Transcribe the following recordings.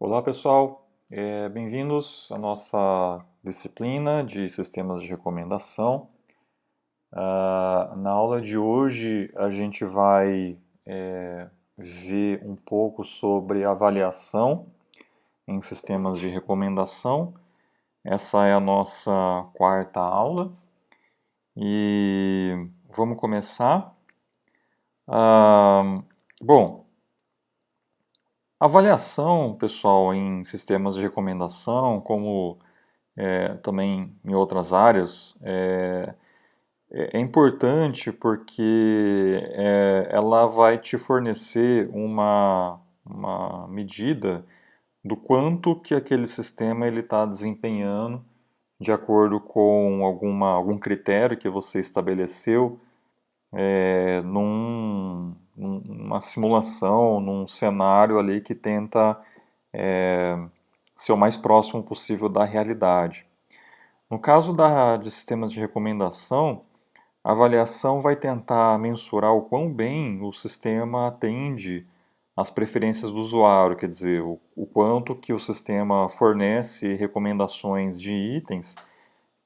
Olá pessoal, bem-vindos à nossa disciplina de sistemas de recomendação. Na aula de hoje a gente vai ver um pouco sobre avaliação em sistemas de recomendação. Essa é a nossa quarta aula e vamos começar. Bom, avaliação, pessoal, em sistemas de recomendação, como também em outras áreas, é importante porque ela vai te fornecer uma medida do quanto que aquele sistema ele está desempenhando de acordo com algum critério que você estabeleceu numa simulação, num cenário ali que tenta ser o mais próximo possível da realidade. No caso de sistemas de recomendação, a avaliação vai tentar mensurar o quão bem o sistema atende às preferências do usuário, quer dizer, o quanto que o sistema fornece recomendações de itens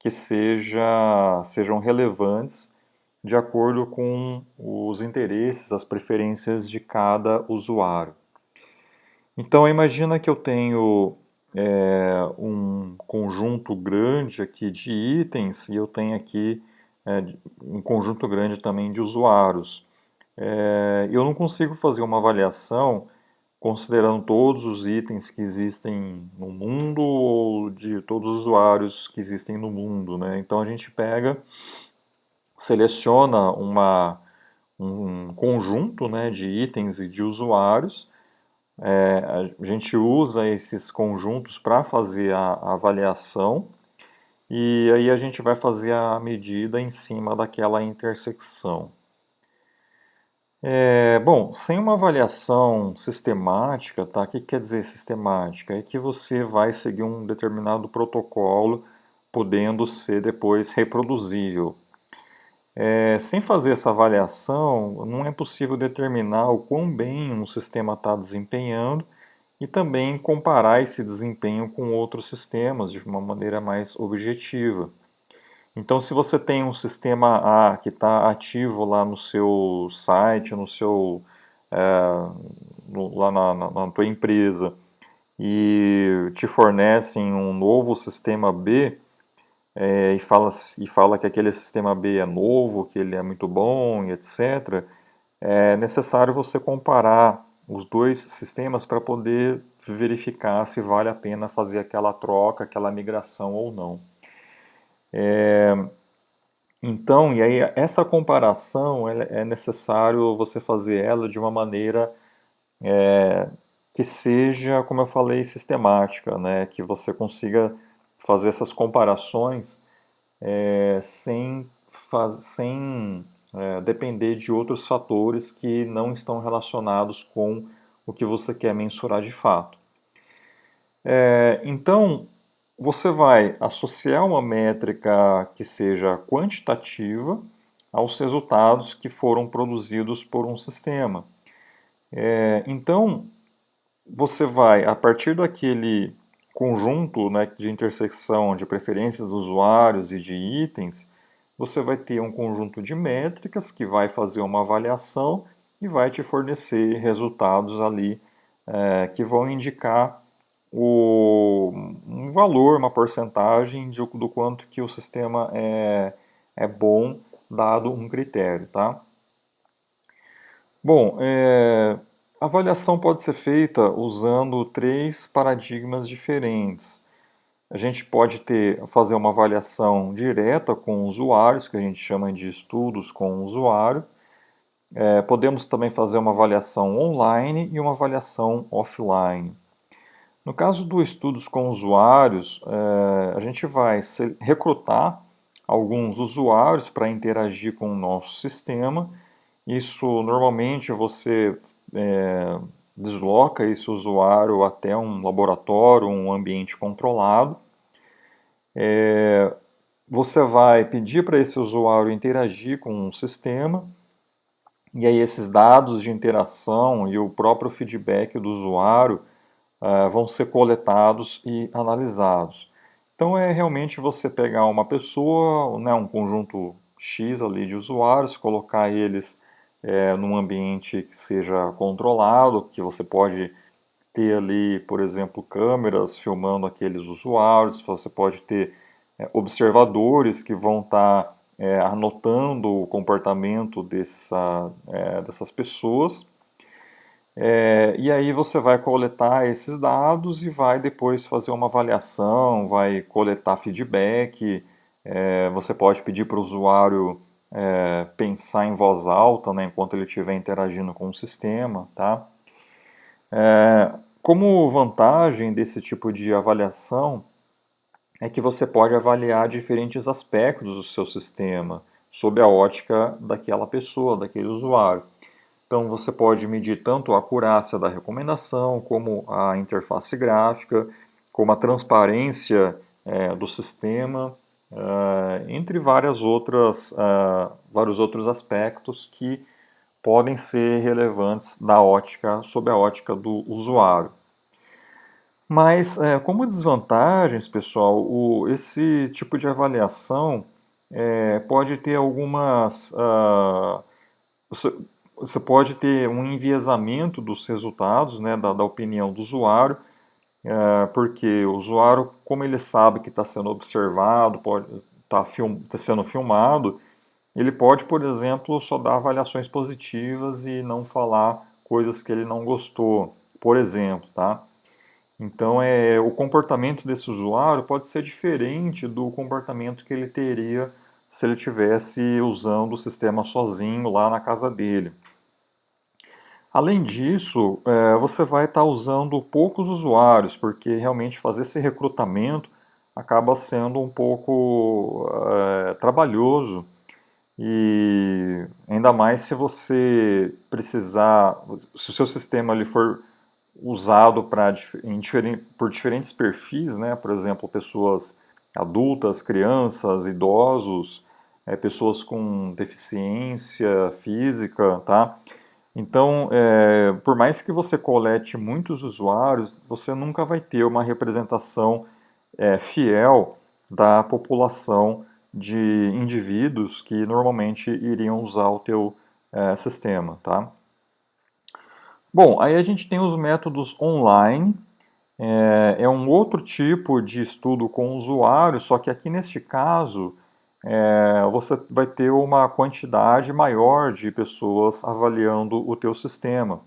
que sejam relevantes de acordo com os interesses, as preferências de cada usuário. Então, imagina que eu tenho um conjunto grande aqui de itens e eu tenho aqui um conjunto grande também de usuários. Eu não consigo fazer uma avaliação considerando todos os itens que existem no mundo ou de todos os usuários que existem no mundo, né? Então a gente seleciona um conjunto, né, de itens e de usuários. A gente usa esses conjuntos para fazer a avaliação e aí a gente vai fazer a medida em cima daquela intersecção. Bom, sem uma avaliação sistemática, tá? O que quer dizer sistemática? É que você vai seguir um determinado protocolo, podendo ser depois reproduzível. Sem fazer essa avaliação, não é possível determinar o quão bem um sistema está desempenhando e também comparar esse desempenho com outros sistemas de uma maneira mais objetiva. Então, se você tem um sistema A que está ativo lá no seu site, lá na tua empresa, e te fornecem um novo sistema B, e fala que aquele sistema B é novo, que ele é muito bom, e etc., é necessário você comparar os dois sistemas para poder verificar se vale a pena fazer aquela troca, aquela migração ou não. Então, e aí essa comparação é necessário você fazer ela de uma maneira que seja, como eu falei, sistemática, né? Que você consiga fazer essas comparações sem depender de outros fatores que não estão relacionados com o que você quer mensurar de fato. Então, você vai associar uma métrica que seja quantitativa aos resultados que foram produzidos por um sistema. Então, você vai, a partir daquele conjunto, né, de intersecção de preferências dos usuários e de itens, você vai ter um conjunto de métricas que vai fazer uma avaliação e vai te fornecer resultados ali que vão indicar um valor, uma porcentagem do quanto que o sistema é bom dado um critério, tá? Bom, a avaliação pode ser feita usando três paradigmas diferentes. A gente pode fazer uma avaliação direta com usuários, que a gente chama de estudos com o usuário. Podemos também fazer uma avaliação online e uma avaliação offline. No caso do estudos com usuários, a gente vai recrutar alguns usuários para interagir com o nosso sistema. Isso normalmente você desloca esse usuário até um laboratório, um ambiente controlado. Você vai pedir para esse usuário interagir com o sistema, e aí esses dados de interação e o próprio feedback do usuário vão ser coletados e analisados. Então é realmente você pegar uma pessoa, né, um conjunto X ali de usuários, colocar eles num ambiente que seja controlado, que você pode ter ali, por exemplo, câmeras filmando aqueles usuários, você pode ter observadores que vão estar anotando o comportamento dessas pessoas. E aí você vai coletar esses dados e vai depois fazer uma avaliação, vai coletar feedback, você pode pedir para o usuário pensar em voz alta, né, enquanto ele estiver interagindo com o sistema, tá? Como vantagem desse tipo de avaliação é que você pode avaliar diferentes aspectos do seu sistema sob a ótica daquela pessoa, daquele usuário. Então você pode medir tanto a acurácia da recomendação, como a interface gráfica, como a transparência do sistema, entre vários outros aspectos que podem ser relevantes sob a ótica do usuário. Mas, como desvantagens, pessoal, esse tipo de avaliação pode ter algumas. Você, você pode ter um enviesamento dos resultados, né, da opinião do usuário, porque o usuário, como ele sabe que está sendo observado, pode estar sendo filmado, ele pode, por exemplo, só dar avaliações positivas e não falar coisas que ele não gostou, por exemplo, tá? Então, o comportamento desse usuário pode ser diferente do comportamento que ele teria se ele estivesse usando o sistema sozinho lá na casa dele. Além disso, você vai estar usando poucos usuários, porque realmente fazer esse recrutamento acaba sendo um pouco trabalhoso, e ainda mais se você precisar, se o seu sistema ele for usado por diferentes perfis, né? Por exemplo, pessoas adultas, crianças, idosos, pessoas com deficiência física, tá? Então, por mais que você colete muitos usuários, você nunca vai ter uma representação fiel da população de indivíduos que normalmente iriam usar o teu sistema, tá? Bom, aí a gente tem os métodos online, é um outro tipo de estudo com usuário, só que aqui neste caso você vai ter uma quantidade maior de pessoas avaliando o teu sistema.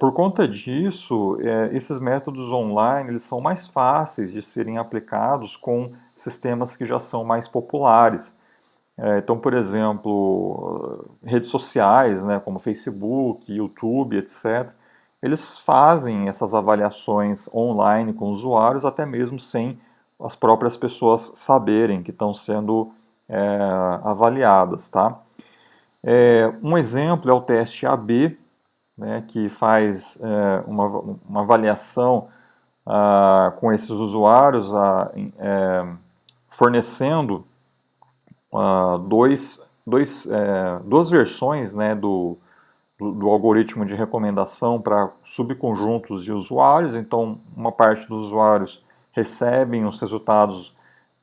Por conta disso, esses métodos online eles são mais fáceis de serem aplicados com sistemas que já são mais populares. Então, por exemplo, redes sociais, né, como Facebook, YouTube, etc., eles fazem essas avaliações online com usuários, até mesmo sem as próprias pessoas saberem que estão sendo avaliadas, tá? Um exemplo é o teste AB, né, que faz uma avaliação com esses usuários, fornecendo duas versões, né, do algoritmo de recomendação para subconjuntos de usuários. Então, uma parte dos usuários recebem os resultados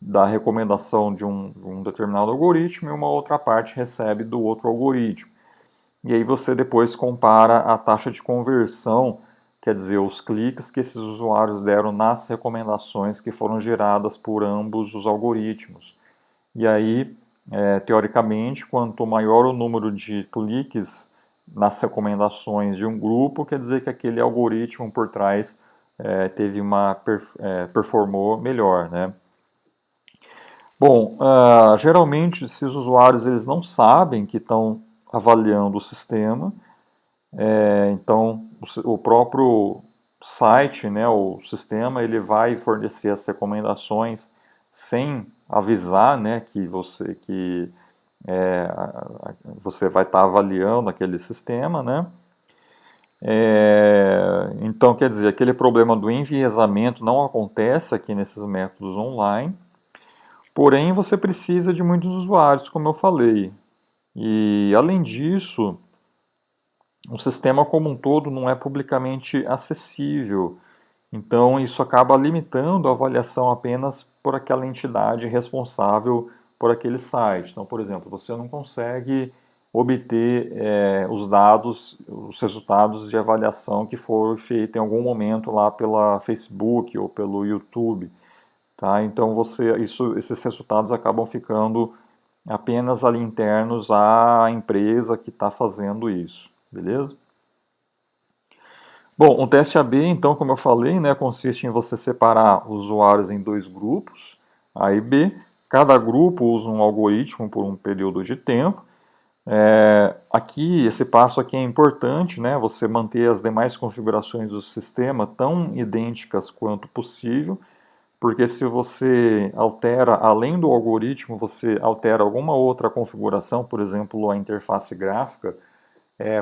da recomendação de um determinado algoritmo e uma outra parte recebe do outro algoritmo. E aí você depois compara a taxa de conversão, quer dizer, os cliques que esses usuários deram nas recomendações que foram geradas por ambos os algoritmos. E aí, teoricamente, quanto maior o número de cliques nas recomendações de um grupo, quer dizer que aquele algoritmo por trás performou melhor, né? Bom, geralmente esses usuários eles não sabem que estão avaliando o sistema, então o próprio site, né, o sistema, ele vai fornecer as recomendações sem avisar, né, que você vai estar avaliando aquele sistema, né? Então, quer dizer, aquele problema do enviesamento não acontece aqui nesses métodos online, porém você precisa de muitos usuários, como eu falei. E além disso, o sistema como um todo não é publicamente acessível. Então, isso acaba limitando a avaliação apenas por aquela entidade responsável por aquele site. Então, por exemplo, você não consegue obter os dados, os resultados de avaliação que foram feitos em algum momento lá pela Facebook ou pelo YouTube. Tá? Então, esses resultados acabam ficando apenas ali internos à empresa que está fazendo isso. Beleza? Bom, um teste A/B, então, como eu falei, né, consiste em você separar usuários em dois grupos, A e B. Cada grupo usa um algoritmo por um período de tempo. Aqui, esse passo aqui é importante, né, você manter as demais configurações do sistema tão idênticas quanto possível, porque se você altera, além do algoritmo, você altera alguma outra configuração, por exemplo, a interface gráfica,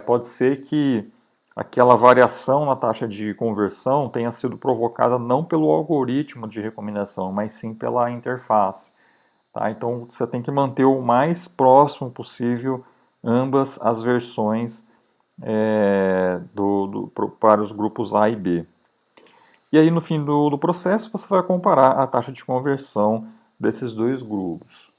pode ser que aquela variação na taxa de conversão tenha sido provocada não pelo algoritmo de recomendação, mas sim pela interface. Tá? Então você tem que manter o mais próximo possível ambas as versões para os grupos A e B. E aí no fim do processo você vai comparar a taxa de conversão desses dois grupos.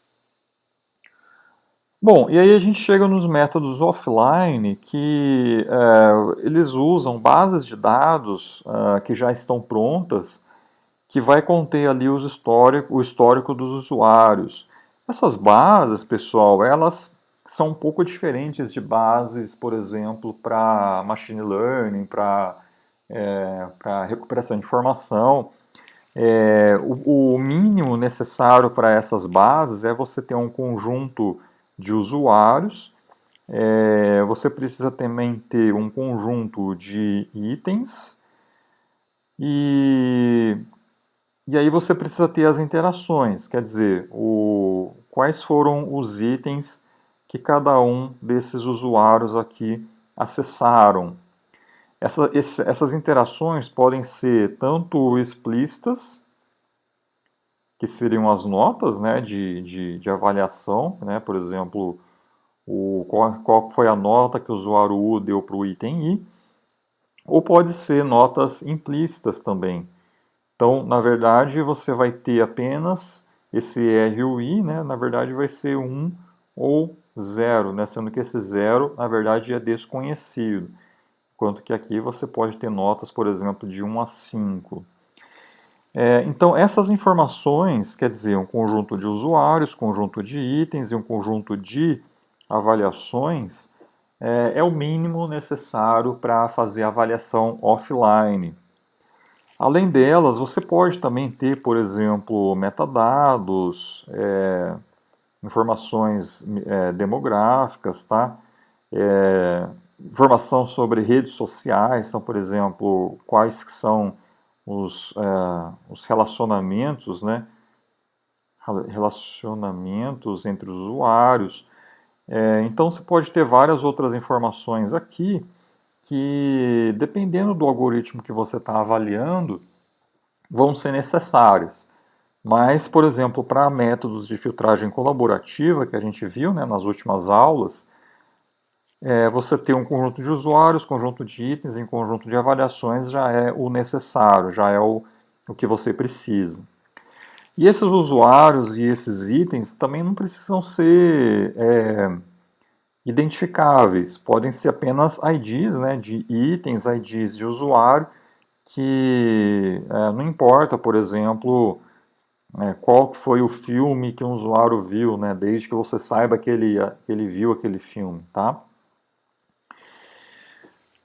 Bom, e aí a gente chega nos métodos offline que eles usam bases de dados que já estão prontas, que vai conter ali o histórico dos usuários. Essas bases, pessoal, elas são um pouco diferentes de bases, por exemplo, para machine learning, para recuperação de informação. O mínimo necessário para essas bases é você ter um conjunto de usuários, você precisa também ter um conjunto de itens e aí você precisa ter as interações, quer dizer, quais foram os itens que cada um desses usuários aqui acessaram. Essas interações podem ser tanto explícitas, que seriam as notas, né, de avaliação, né, por exemplo, qual foi a nota que o usuário U deu para o item I, ou pode ser notas implícitas também. Então, na verdade, você vai ter apenas esse R ou I, né, na verdade vai ser 1 ou 0, né, sendo que esse 0, na verdade, é desconhecido. Enquanto que aqui você pode ter notas, por exemplo, de 1 a 5. Então, essas informações, quer dizer, um conjunto de usuários, conjunto de itens e um conjunto de avaliações, é o mínimo necessário para fazer a avaliação offline. Além delas, você pode também ter, por exemplo, metadados, informações demográficas, tá? Informação sobre redes sociais, então, por exemplo, quais que são os relacionamentos, né? Relacionamentos entre os usuários. Então você pode ter várias outras informações aqui que, dependendo do algoritmo que você está avaliando, vão ser necessárias. Mas, por exemplo, para métodos de filtragem colaborativa, que a gente viu, né, nas últimas aulas, você ter um conjunto de usuários, conjunto de itens e um conjunto de avaliações já é o necessário, já é o que você precisa. E esses usuários e esses itens também não precisam ser identificáveis, podem ser apenas IDs, né, de itens, IDs de usuário, que não importa, por exemplo, qual foi o filme que um usuário viu, né, desde que você saiba que ele viu aquele filme, tá?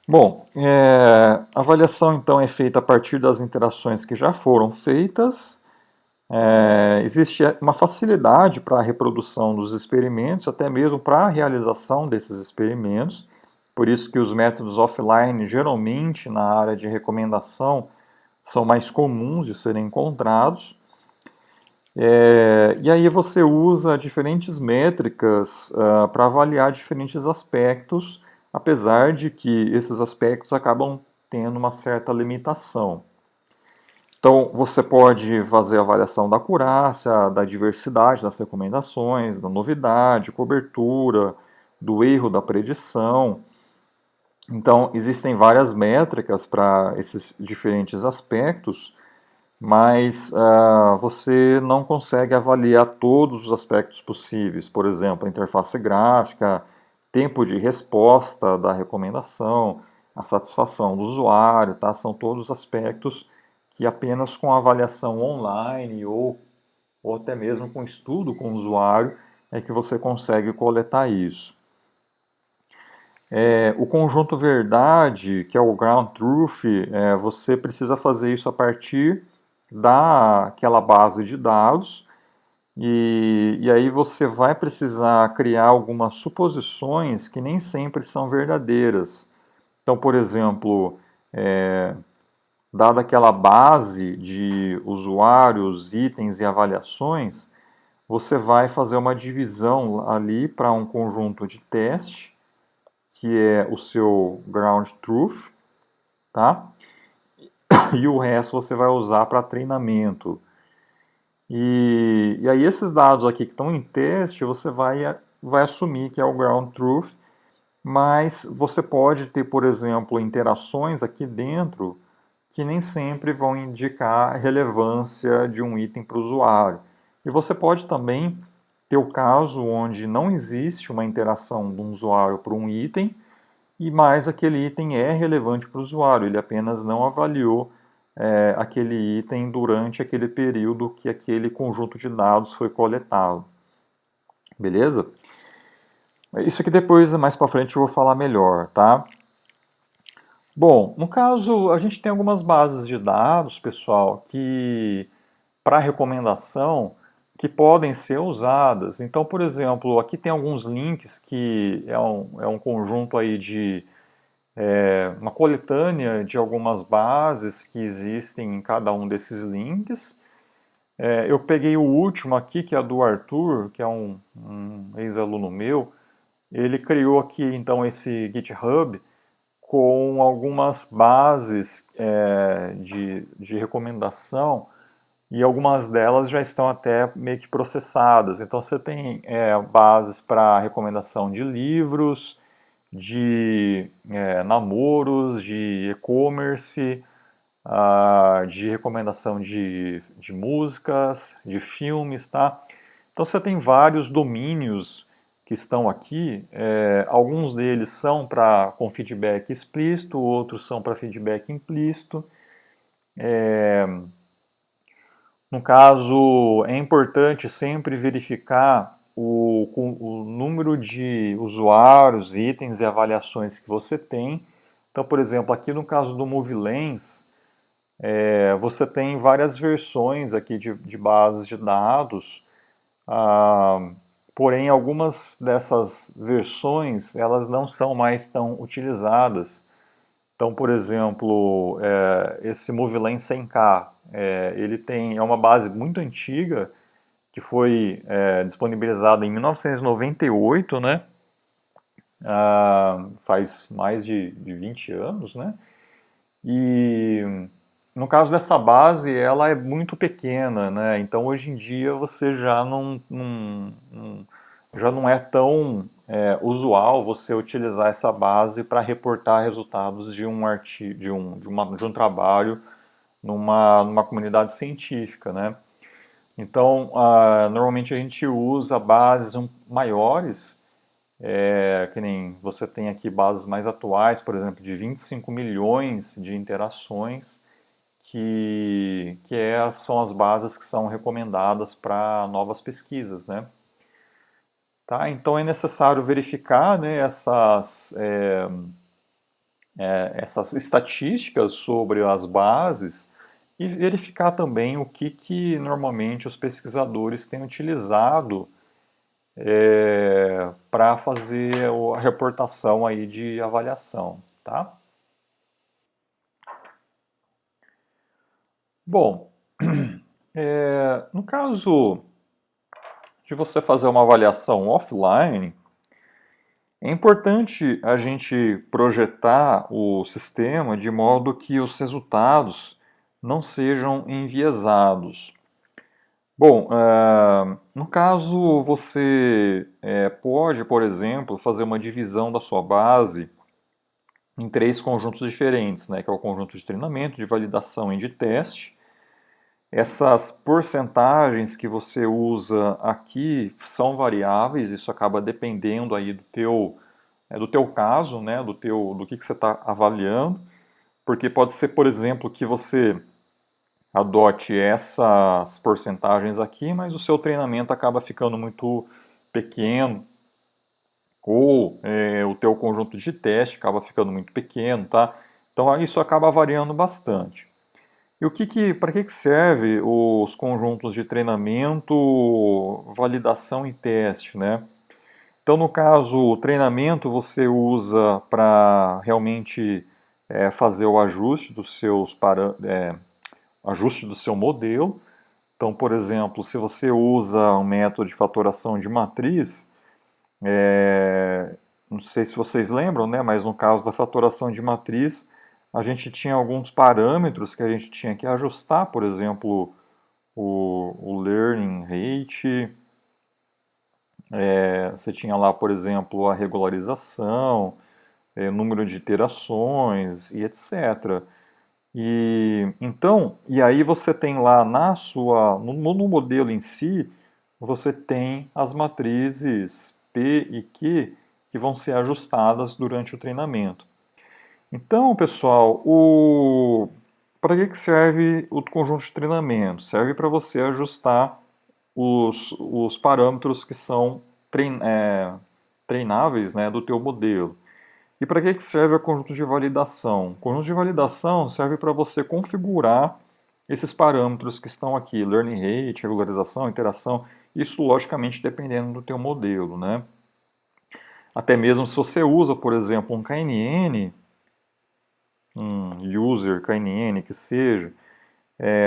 Bom, a avaliação então é feita a partir das interações que já foram feitas. Existe uma facilidade para a reprodução dos experimentos, até mesmo para a realização desses experimentos. Por isso que os métodos offline, geralmente na área de recomendação, são mais comuns de serem encontrados. E aí você usa diferentes métricas para avaliar diferentes aspectos, apesar de que esses aspectos acabam tendo uma certa limitação. Então, você pode fazer a avaliação da acurácia, da diversidade das recomendações, da novidade, cobertura, do erro da predição. Então, existem várias métricas para esses diferentes aspectos, mas você não consegue avaliar todos os aspectos possíveis. Por exemplo, a interface gráfica, tempo de resposta da recomendação, a satisfação do usuário, tá? São todos aspectos que apenas com avaliação online ou até mesmo com estudo com o usuário é que você consegue coletar isso. O conjunto verdade, que é o ground truth, você precisa fazer isso a partir daquela base de dados e aí você vai precisar criar algumas suposições que nem sempre são verdadeiras. Então, por exemplo, dada aquela base de usuários, itens e avaliações, você vai fazer uma divisão ali para um conjunto de teste, que é o seu ground truth, tá? E o resto você vai usar para treinamento. E aí esses dados aqui que estão em teste, você vai assumir que é o ground truth, mas você pode ter, por exemplo, interações aqui dentro que nem sempre vão indicar a relevância de um item para o usuário. E você pode também ter o caso onde não existe uma interação de um usuário para um item, e mais aquele item é relevante para o usuário, ele apenas não avaliou aquele item durante aquele período que aquele conjunto de dados foi coletado. Beleza? Isso aqui depois, mais para frente, eu vou falar melhor, tá? Bom, no caso, a gente tem algumas bases de dados, pessoal, que para recomendação que podem ser usadas. Então, por exemplo, aqui tem alguns links que é um conjunto aí de uma coletânea de algumas bases que existem em cada um desses links. Eu peguei o último aqui, que é do Arthur, que é um ex-aluno meu. Ele criou aqui então esse GitHub com algumas bases de recomendação e algumas delas já estão até meio que processadas. Então você tem bases para recomendação de livros, de namoros, de e-commerce, de recomendação de músicas, de filmes, tá? Então você tem vários domínios que estão aqui, alguns deles são para com feedback explícito, outros são para feedback implícito. No caso, é importante sempre verificar o número de usuários, itens e avaliações que você tem. Então, por exemplo, aqui no caso do MovieLens, você tem várias versões aqui de bases de dados, porém algumas dessas versões elas não são mais tão utilizadas. Então, por exemplo, esse MovieLens 100K, ele é uma base muito antiga que foi disponibilizada em 1998, né? Faz mais de 20 anos, né? E no caso dessa base, ela é muito pequena, né? Então hoje em dia você já não é tão usual você utilizar essa base para reportar resultados de um artigo, de um trabalho numa comunidade científica, né? Então, normalmente a gente usa bases maiores, que nem você tem aqui bases mais atuais, por exemplo, de 25 milhões de interações, são as bases que são recomendadas para novas pesquisas, né? Tá? Então é necessário verificar, né, essas estatísticas sobre as bases e verificar também o que normalmente os pesquisadores têm utilizado para fazer a reportação aí de avaliação, tá? Bom, no caso de você fazer uma avaliação offline, é importante a gente projetar o sistema de modo que os resultados não sejam enviesados. Bom, no caso você pode, por exemplo, fazer uma divisão da sua base em 3 conjuntos diferentes, né, que é o conjunto de treinamento, de validação e de teste. Essas porcentagens que você usa aqui são variáveis, isso acaba dependendo aí do teu caso, né, do que você está avaliando, porque pode ser, por exemplo, que você adote essas porcentagens aqui, mas o seu treinamento acaba ficando muito pequeno, ou o teu conjunto de teste acaba ficando muito pequeno, tá? Então isso acaba variando bastante. E para que serve os conjuntos de treinamento, validação e teste, né? Então, no caso, o treinamento você usa para realmente fazer o ajuste dos ajuste do seu modelo. Então, por exemplo, se você usa um método de fatoração de matriz, não sei se vocês lembram, né, mas no caso da fatoração de matriz, a gente tinha alguns parâmetros que a gente tinha que ajustar, por exemplo, o learning rate, você tinha lá, por exemplo, a regularização, número de iterações e etc. E aí você tem lá no modelo em si, você tem as matrizes P e Q que vão ser ajustadas durante o treinamento. Então, pessoal, para que serve o conjunto de treinamento? Serve para você ajustar os parâmetros que são treináveis, né, do teu modelo. E para que serve o conjunto de validação? O conjunto de validação serve para você configurar esses parâmetros que estão aqui, learning rate, regularização, interação, isso logicamente dependendo do teu modelo, né? Até mesmo se você usa, por exemplo, um KNN, um user KNN que seja,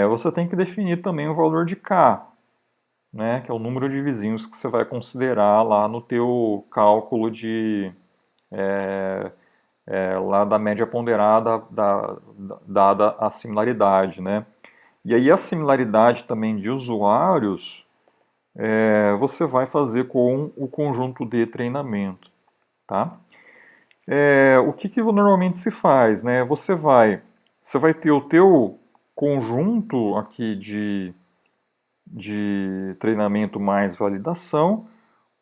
você tem que definir também o valor de K, né, que é o número de vizinhos que você vai considerar lá no teu cálculo lá da média ponderada dada a similaridade, né? E aí a similaridade também de usuários você vai fazer com o conjunto de treinamento, tá? O que normalmente se faz, né? Você vai ter o teu conjunto aqui de treinamento mais validação,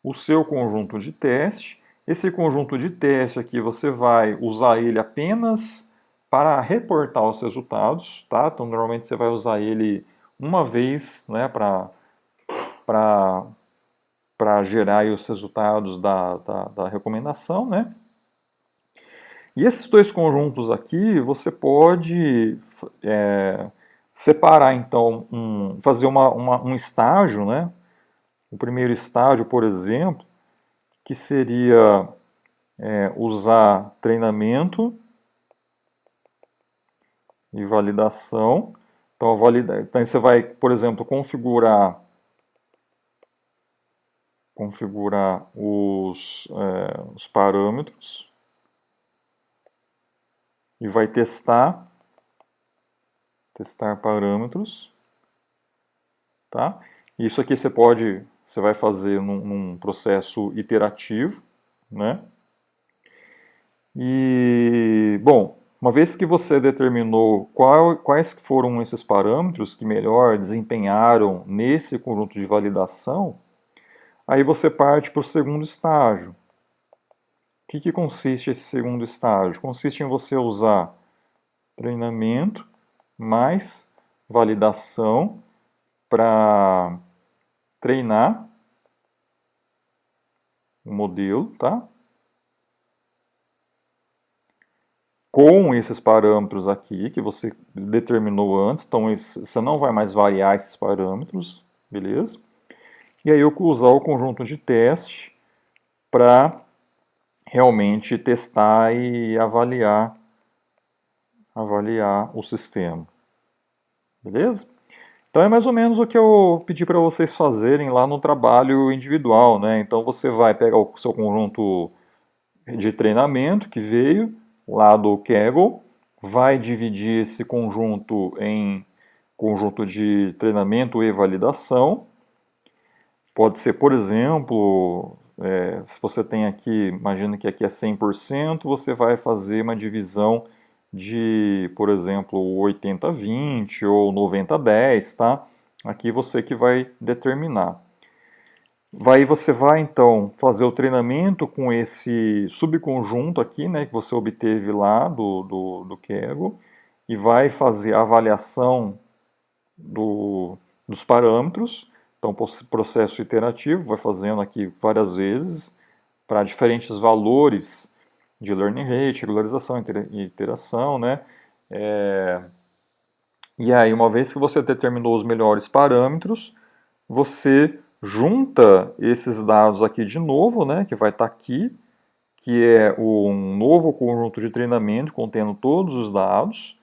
o seu conjunto de teste. Esse conjunto de teste aqui você vai usar ele apenas para reportar os resultados, tá? Então normalmente você vai usar ele uma vez, né, para gerar aí os resultados da recomendação, né? E esses dois conjuntos aqui você pode separar então, fazer um estágio, né? O primeiro estágio, por exemplo, que seria usar treinamento e validação. Então, então você vai, por exemplo, configurar os parâmetros e vai testar parâmetros, tá? Isso aqui você vai fazer num processo iterativo, né? E, bom, uma vez que você determinou quais foram esses parâmetros que melhor desempenharam nesse conjunto de validação, aí você parte para o segundo estágio. O que consiste esse segundo estágio? Consiste em você usar treinamento mais validação para treinar o modelo, tá? Com esses parâmetros aqui que você determinou antes, então você não vai mais variar esses parâmetros, beleza? E aí eu usar o conjunto de teste para realmente testar e avaliar o sistema, beleza? Então é mais ou menos o que eu pedi para vocês fazerem lá no trabalho individual, né? Então você vai pegar o seu conjunto de treinamento que veio lá do Kaggle, vai dividir esse conjunto em conjunto de treinamento e validação. Pode ser, por exemplo, se você tem aqui, imagina que aqui é 100%, você vai fazer uma divisão de, por exemplo, 80-20 ou 90-10, tá? Aqui você que vai determinar. Você vai então fazer o treinamento com esse subconjunto aqui, né, que você obteve lá do Kaggle, e vai fazer a avaliação dos parâmetros. Então, processo iterativo, vai fazendo aqui várias vezes para diferentes valores de learning rate, regularização e iteração, né? E aí, uma vez que você determinou os melhores parâmetros, você junta esses dados aqui de novo, né, que vai estar aqui, que é um novo conjunto de treinamento contendo todos os dados,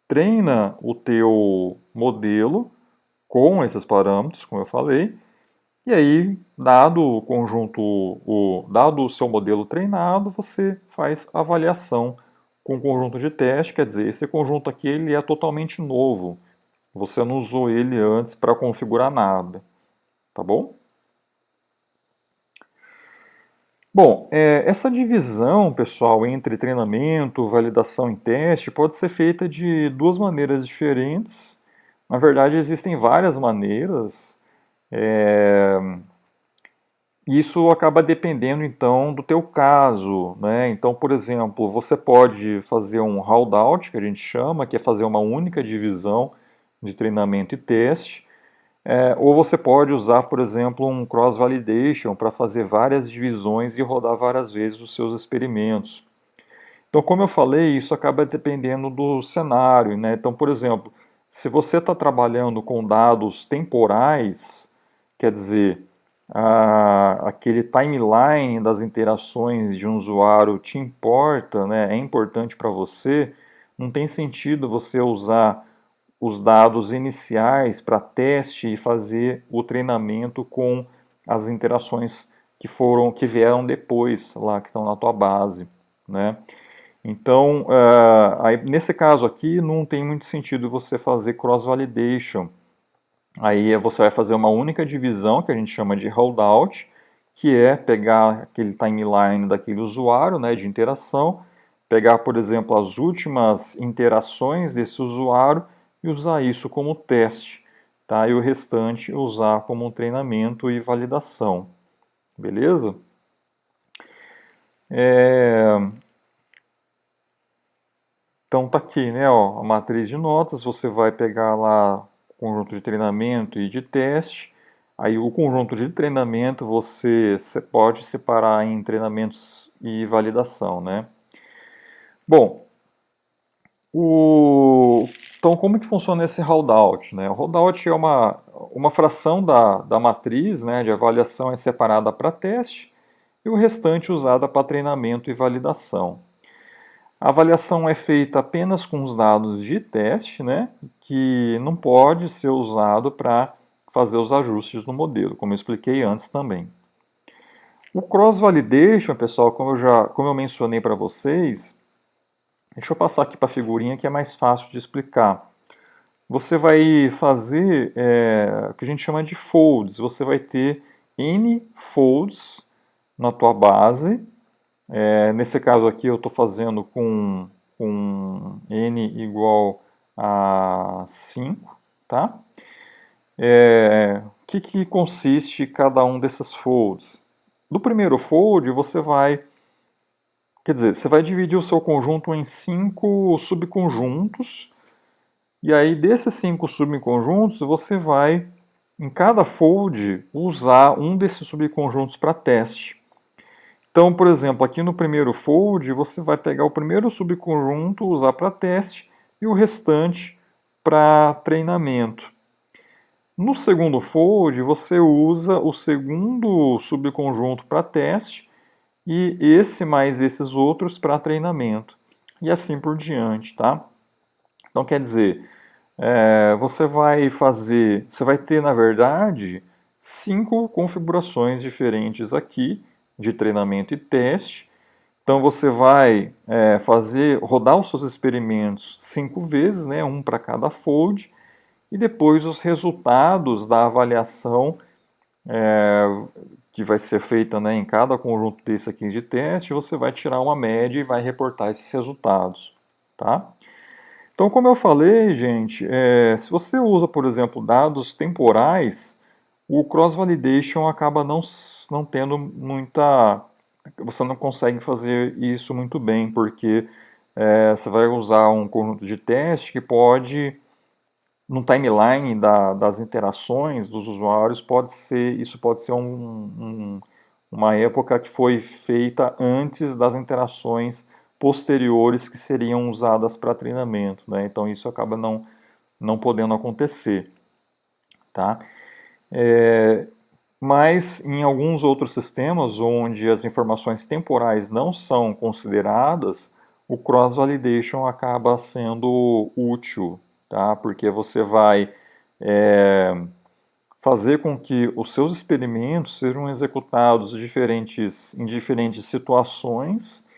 treina o teu modelo com esses parâmetros, como eu falei, e aí, dado o conjunto, dado o seu modelo treinado, você faz avaliação com o conjunto de teste, quer dizer, esse conjunto aqui ele é totalmente novo, você não usou ele antes para configurar nada, tá bom? Bom, essa divisão, pessoal, entre treinamento, validação e teste pode ser feita de duas maneiras diferentes. Na verdade, existem várias maneiras. Isso acaba dependendo, então, do teu caso, né? Então, por exemplo, você pode fazer um holdout, que a gente chama, que é fazer uma única divisão de treinamento e teste. Ou você pode usar, por exemplo, um cross-validation para fazer várias divisões e rodar várias vezes os seus experimentos. Então, como eu falei, isso acaba dependendo do cenário, né? Então, por exemplo, se você está trabalhando com dados temporais, quer dizer, aquele timeline das interações de um usuário te importa, né? É importante para você, não tem sentido você usar os dados iniciais para teste e fazer o treinamento com as interações que vieram depois lá que estão na tua base, né? Então, aí, nesse caso aqui, não tem muito sentido você fazer cross-validation. Aí você vai fazer uma única divisão, que a gente chama de holdout, que é pegar aquele timeline daquele usuário, né, de interação, pegar, por exemplo, as últimas interações desse usuário e usar isso como teste, tá? E o restante usar como um treinamento e validação, beleza? Então tá aqui, né, ó, a matriz de notas, você vai pegar lá o conjunto de treinamento e de teste. Aí o conjunto de treinamento você pode separar em treinamentos e validação, né? Bom, então como que funciona esse holdout, né? O holdout é uma fração da matriz, né, de avaliação é separada para teste e o restante usada para treinamento e validação. A avaliação é feita apenas com os dados de teste, né, que não pode ser usado para fazer os ajustes no modelo, como eu expliquei antes também. O cross-validation, pessoal, como eu mencionei para vocês, deixa eu passar aqui para a figurinha que é mais fácil de explicar. Você vai fazer o que a gente chama de folds. Você vai ter N folds na tua base. Nesse caso aqui eu estou fazendo com N igual a 5, tá? O que consiste cada um desses folds? No primeiro fold você vai dividir o seu conjunto em 5 subconjuntos, e aí desses 5 subconjuntos você vai, em cada fold, usar um desses subconjuntos para teste. Então, por exemplo, aqui no primeiro fold, você vai pegar o primeiro subconjunto, usar para teste, e o restante para treinamento. No segundo fold, você usa o segundo subconjunto para teste, e esse mais esses outros para treinamento. E assim por diante, tá? Então, quer dizer, você vai ter, na verdade, 5 configurações diferentes aqui, de treinamento e teste. Então você vai rodar os seus experimentos 5 vezes, né, um para cada fold, e depois os resultados da avaliação que vai ser feita, né, em cada conjunto desse aqui de teste, você vai tirar uma média e vai reportar esses resultados, tá? Então, como eu falei, gente, se você usa, por exemplo, dados temporais, o cross-validation acaba não tendo muita... Você não consegue fazer isso muito bem, porque você vai usar um conjunto de teste que pode, no timeline das interações dos usuários, isso pode ser uma época que foi feita antes das interações posteriores que seriam usadas para treinamento, né? Então isso acaba não podendo acontecer, tá? Mas em alguns outros sistemas onde as informações temporais não são consideradas, o cross-validation acaba sendo útil, tá? Porque você vai fazer com que os seus experimentos sejam executados em diferentes situações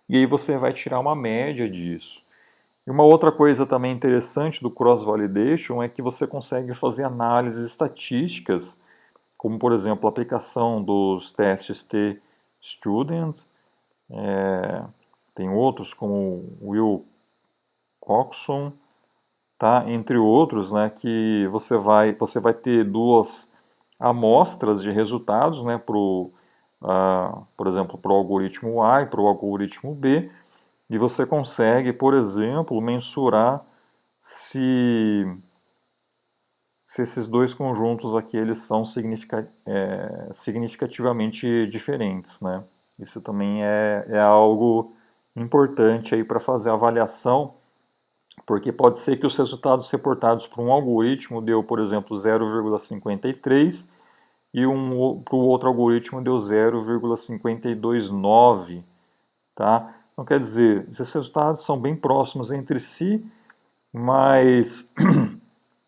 e aí você vai tirar uma média disso. E uma outra coisa também interessante do cross-validation é que você consegue fazer análises estatísticas, como por exemplo a aplicação dos testes T-Student, tem outros como Will Coxon, tá? Entre outros, né, que você vai ter duas amostras de resultados, né, por exemplo, para o algoritmo A e para o algoritmo B, e você consegue, por exemplo, mensurar se esses dois conjuntos aqui eles são significativamente diferentes, né? Isso também é algo importante aí para fazer a avaliação, porque pode ser que os resultados reportados por um algoritmo deu, por exemplo, 0,53 e para o outro algoritmo deu 0,529, tá? Então quer dizer, esses resultados são bem próximos entre si, mas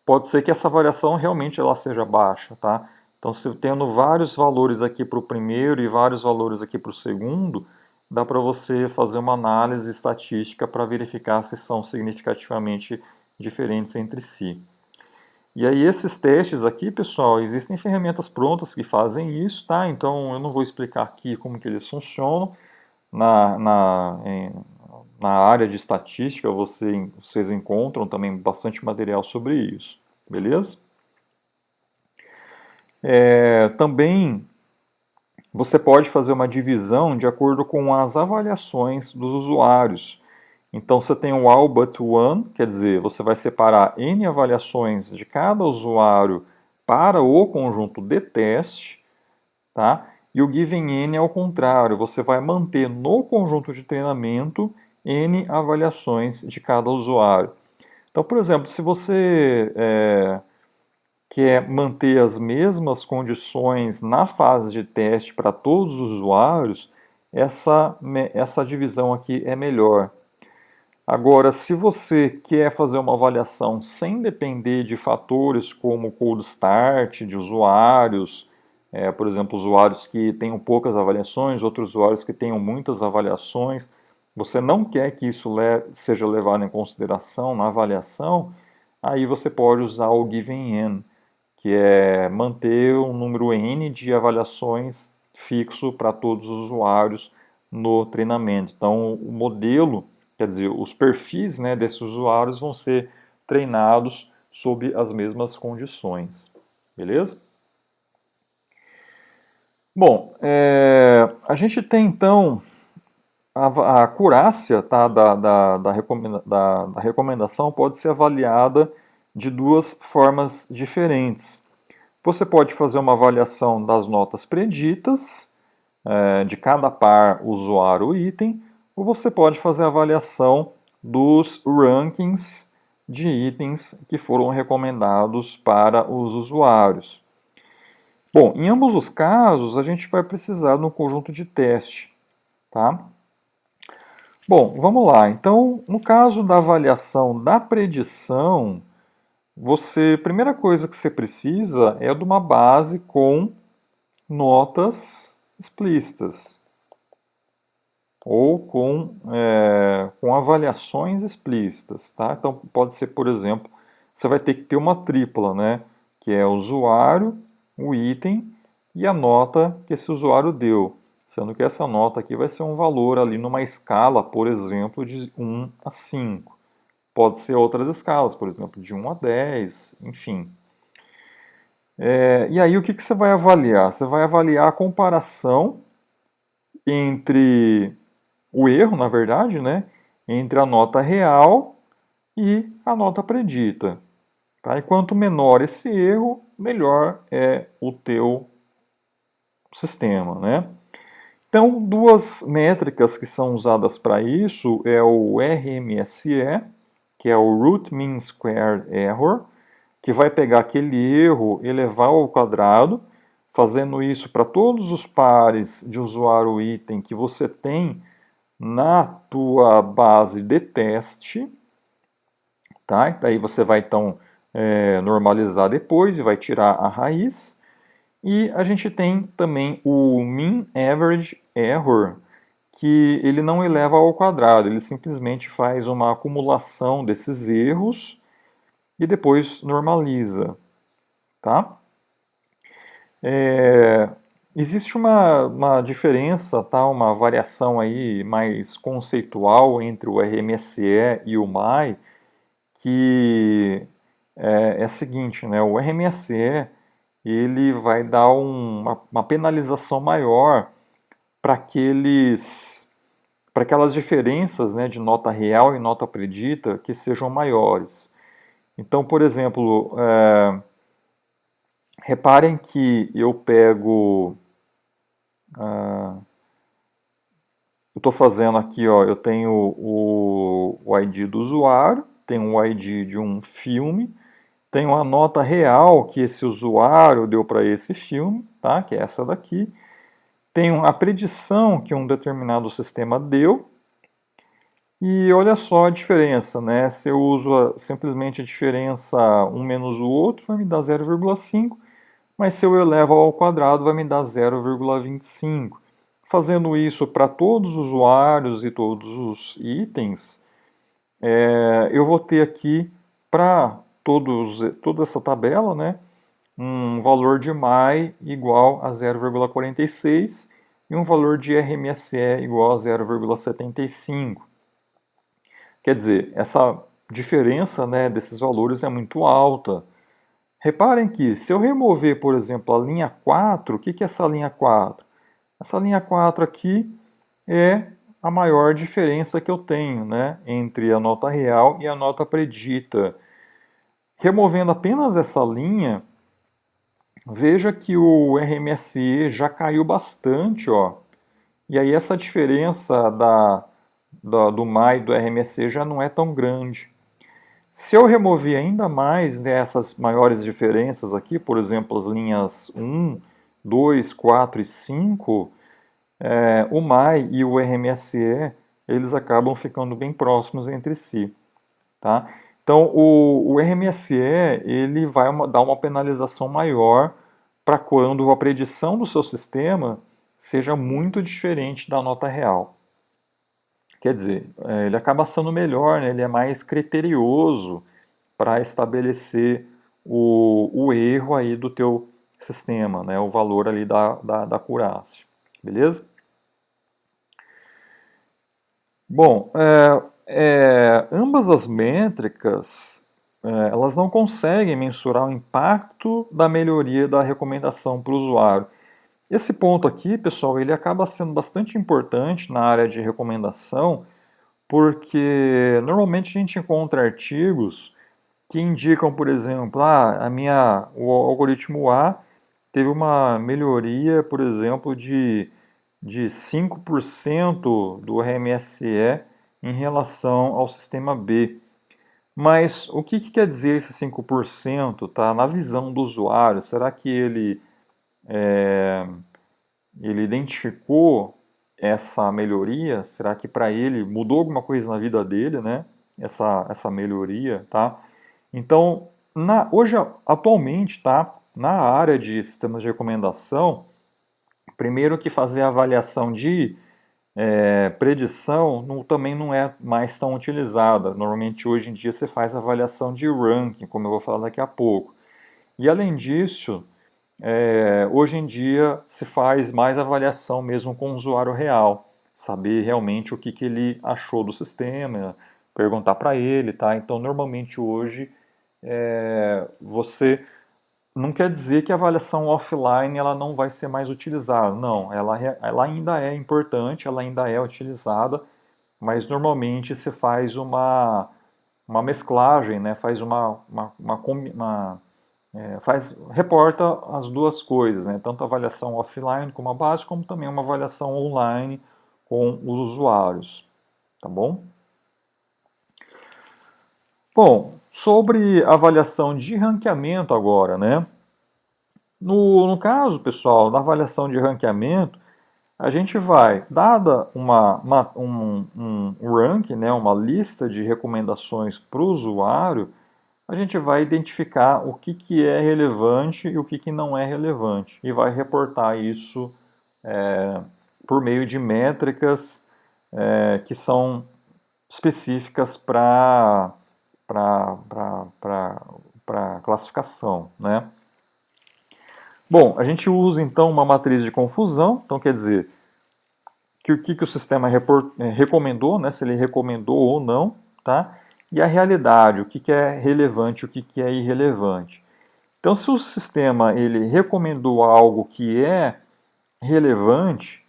pode ser que essa variação realmente ela seja baixa, tá? Então, se tendo vários valores aqui para o primeiro e vários valores aqui para o segundo, dá para você fazer uma análise estatística para verificar se são significativamente diferentes entre si. E aí esses testes aqui, pessoal, existem ferramentas prontas que fazem isso, tá? Então eu não vou explicar aqui como que eles funcionam. Na área de estatística vocês encontram também bastante material sobre isso, beleza? Também você pode fazer uma divisão de acordo com as avaliações dos usuários. Então você tem o all but one, quer dizer, você vai separar N avaliações de cada usuário para o conjunto de teste, tá? E o given N é ao contrário, você vai manter no conjunto de treinamento N avaliações de cada usuário. Então, por exemplo, se você quer manter as mesmas condições na fase de teste para todos os usuários, essa divisão aqui é melhor. Agora, se você quer fazer uma avaliação sem depender de fatores como cold start de usuários, por exemplo, usuários que tenham poucas avaliações, outros usuários que tenham muitas avaliações, você não quer que isso seja levado em consideração na avaliação, aí você pode usar o given n, que é manter um número n de avaliações fixo para todos os usuários no treinamento. Então, o modelo, quer dizer, os perfis, né, desses usuários vão ser treinados sob as mesmas condições. Beleza? Bom, a gente tem então a acurácia, tá, da recomendação pode ser avaliada de duas formas diferentes. Você pode fazer uma avaliação das notas preditas, de cada par usuário item, ou você pode fazer a avaliação dos rankings de itens que foram recomendados para os usuários. Bom, em ambos os casos, a gente vai precisar de um conjunto de teste, tá? Bom, vamos lá. Então, no caso da avaliação da predição, a primeira coisa que você precisa é de uma base com notas explícitas ou com avaliações explícitas, tá? Então, pode ser, por exemplo, você vai ter que ter uma tripla, né? Que é o usuário, o item e a nota que esse usuário deu, sendo que essa nota aqui vai ser um valor ali numa escala, por exemplo, de 1 a 5. Pode ser outras escalas, por exemplo, de 1 a 10, enfim. E aí o que você vai avaliar? Você vai avaliar a comparação entre o erro, na verdade, né? Entre a nota real e a nota predita. Tá? E quanto menor esse erro, melhor é o teu sistema, né? Então, duas métricas que são usadas para isso é o RMSE, que é o Root Mean Squared Error, que vai pegar aquele erro e elevar ao quadrado, fazendo isso para todos os pares de usuário item que você tem na tua base de teste, tá? Daí você vai então normalizar depois e vai tirar a raiz. E a gente tem também o Mean Average Error, que ele não eleva ao quadrado, ele simplesmente faz uma acumulação desses erros e depois normaliza, tá? Existe uma diferença, tá? Uma variação aí mais conceitual entre o RMSE e o MAI, que é a seguinte, né? O RMSE ele vai dar uma penalização maior para aquelas diferenças, né, de nota real e nota predita que sejam maiores. Então, por exemplo, reparem que eu pego, eu estou fazendo aqui, ó, eu tenho o ID do usuário, tenho o ID de um filme, tenho a nota real que esse usuário deu para esse filme, tá? Que é essa daqui. Tenho a predição que um determinado sistema deu. E olha só a diferença, né? Se eu uso simplesmente a diferença um menos o outro, vai me dar 0,5, mas se eu elevo ao quadrado, vai me dar 0,25. Fazendo isso para todos os usuários e todos os itens, eu vou ter aqui para toda essa tabela, né, um valor de MAI igual a 0,46 e um valor de RMSE igual a 0,75. Quer dizer, essa diferença, né, desses valores é muito alta. Reparem que se eu remover, por exemplo, a linha 4, o que é essa linha 4? Essa linha 4 aqui é a maior diferença que eu tenho, né, entre a nota real e a nota predita. Removendo apenas essa linha, veja que o RMSE já caiu bastante, ó. E aí essa diferença do MAI e do RMSE já não é tão grande. Se eu remover ainda mais dessas maiores diferenças aqui, por exemplo, as linhas 1, 2, 4 e 5, o MAI e o RMSE, eles acabam ficando bem próximos entre si, tá? Então, o RMSE, ele vai dar uma penalização maior para quando a predição do seu sistema seja muito diferente da nota real. Quer dizer, ele acaba sendo melhor, né? Ele é mais criterioso para estabelecer o erro aí do teu sistema, né? O valor ali da acurácia, beleza? Bom, ambas as métricas, elas não conseguem mensurar o impacto da melhoria da recomendação para o usuário. Esse ponto aqui, pessoal, ele acaba sendo bastante importante na área de recomendação, porque normalmente a gente encontra artigos que indicam, por exemplo, o algoritmo A teve uma melhoria, por exemplo, de 5% do RMSE em relação ao sistema B. Mas o que quer dizer esse 5%? Tá? Na visão do usuário, será que ele identificou essa melhoria? Será que para ele mudou alguma coisa na vida dele, né? Essa melhoria, tá? Então, hoje, atualmente, tá? Na área de sistemas de recomendação, primeiro que fazer a avaliação de predição também não é mais tão utilizada. Normalmente, hoje em dia, você faz a avaliação de ranking, como eu vou falar daqui a pouco. E, além disso, hoje em dia se faz mais avaliação mesmo com o usuário real, saber realmente o que ele achou do sistema, perguntar para ele, tá? Então, normalmente hoje você não quer dizer que a avaliação offline ela não vai ser mais utilizada, não, ela ainda é importante, ela ainda é utilizada, mas normalmente se faz uma mesclagem, né? Faz reporta as duas coisas, né? Tanto a avaliação offline como a base, como também uma avaliação online com os usuários, tá bom? Bom, sobre avaliação de ranqueamento agora, né? No caso, pessoal, da avaliação de ranqueamento, a gente vai, dada um ranking, né, uma lista de recomendações para o usuário, a gente vai identificar o que é relevante e o que não é relevante. E vai reportar isso por meio de métricas que são específicas para classificação, né? Bom, a gente usa então uma matriz de confusão, então quer dizer que o sistema recomendou, né, se ele recomendou ou não, tá? E a realidade, o que é relevante e o que é irrelevante. Então, se o sistema ele recomendou algo que é relevante,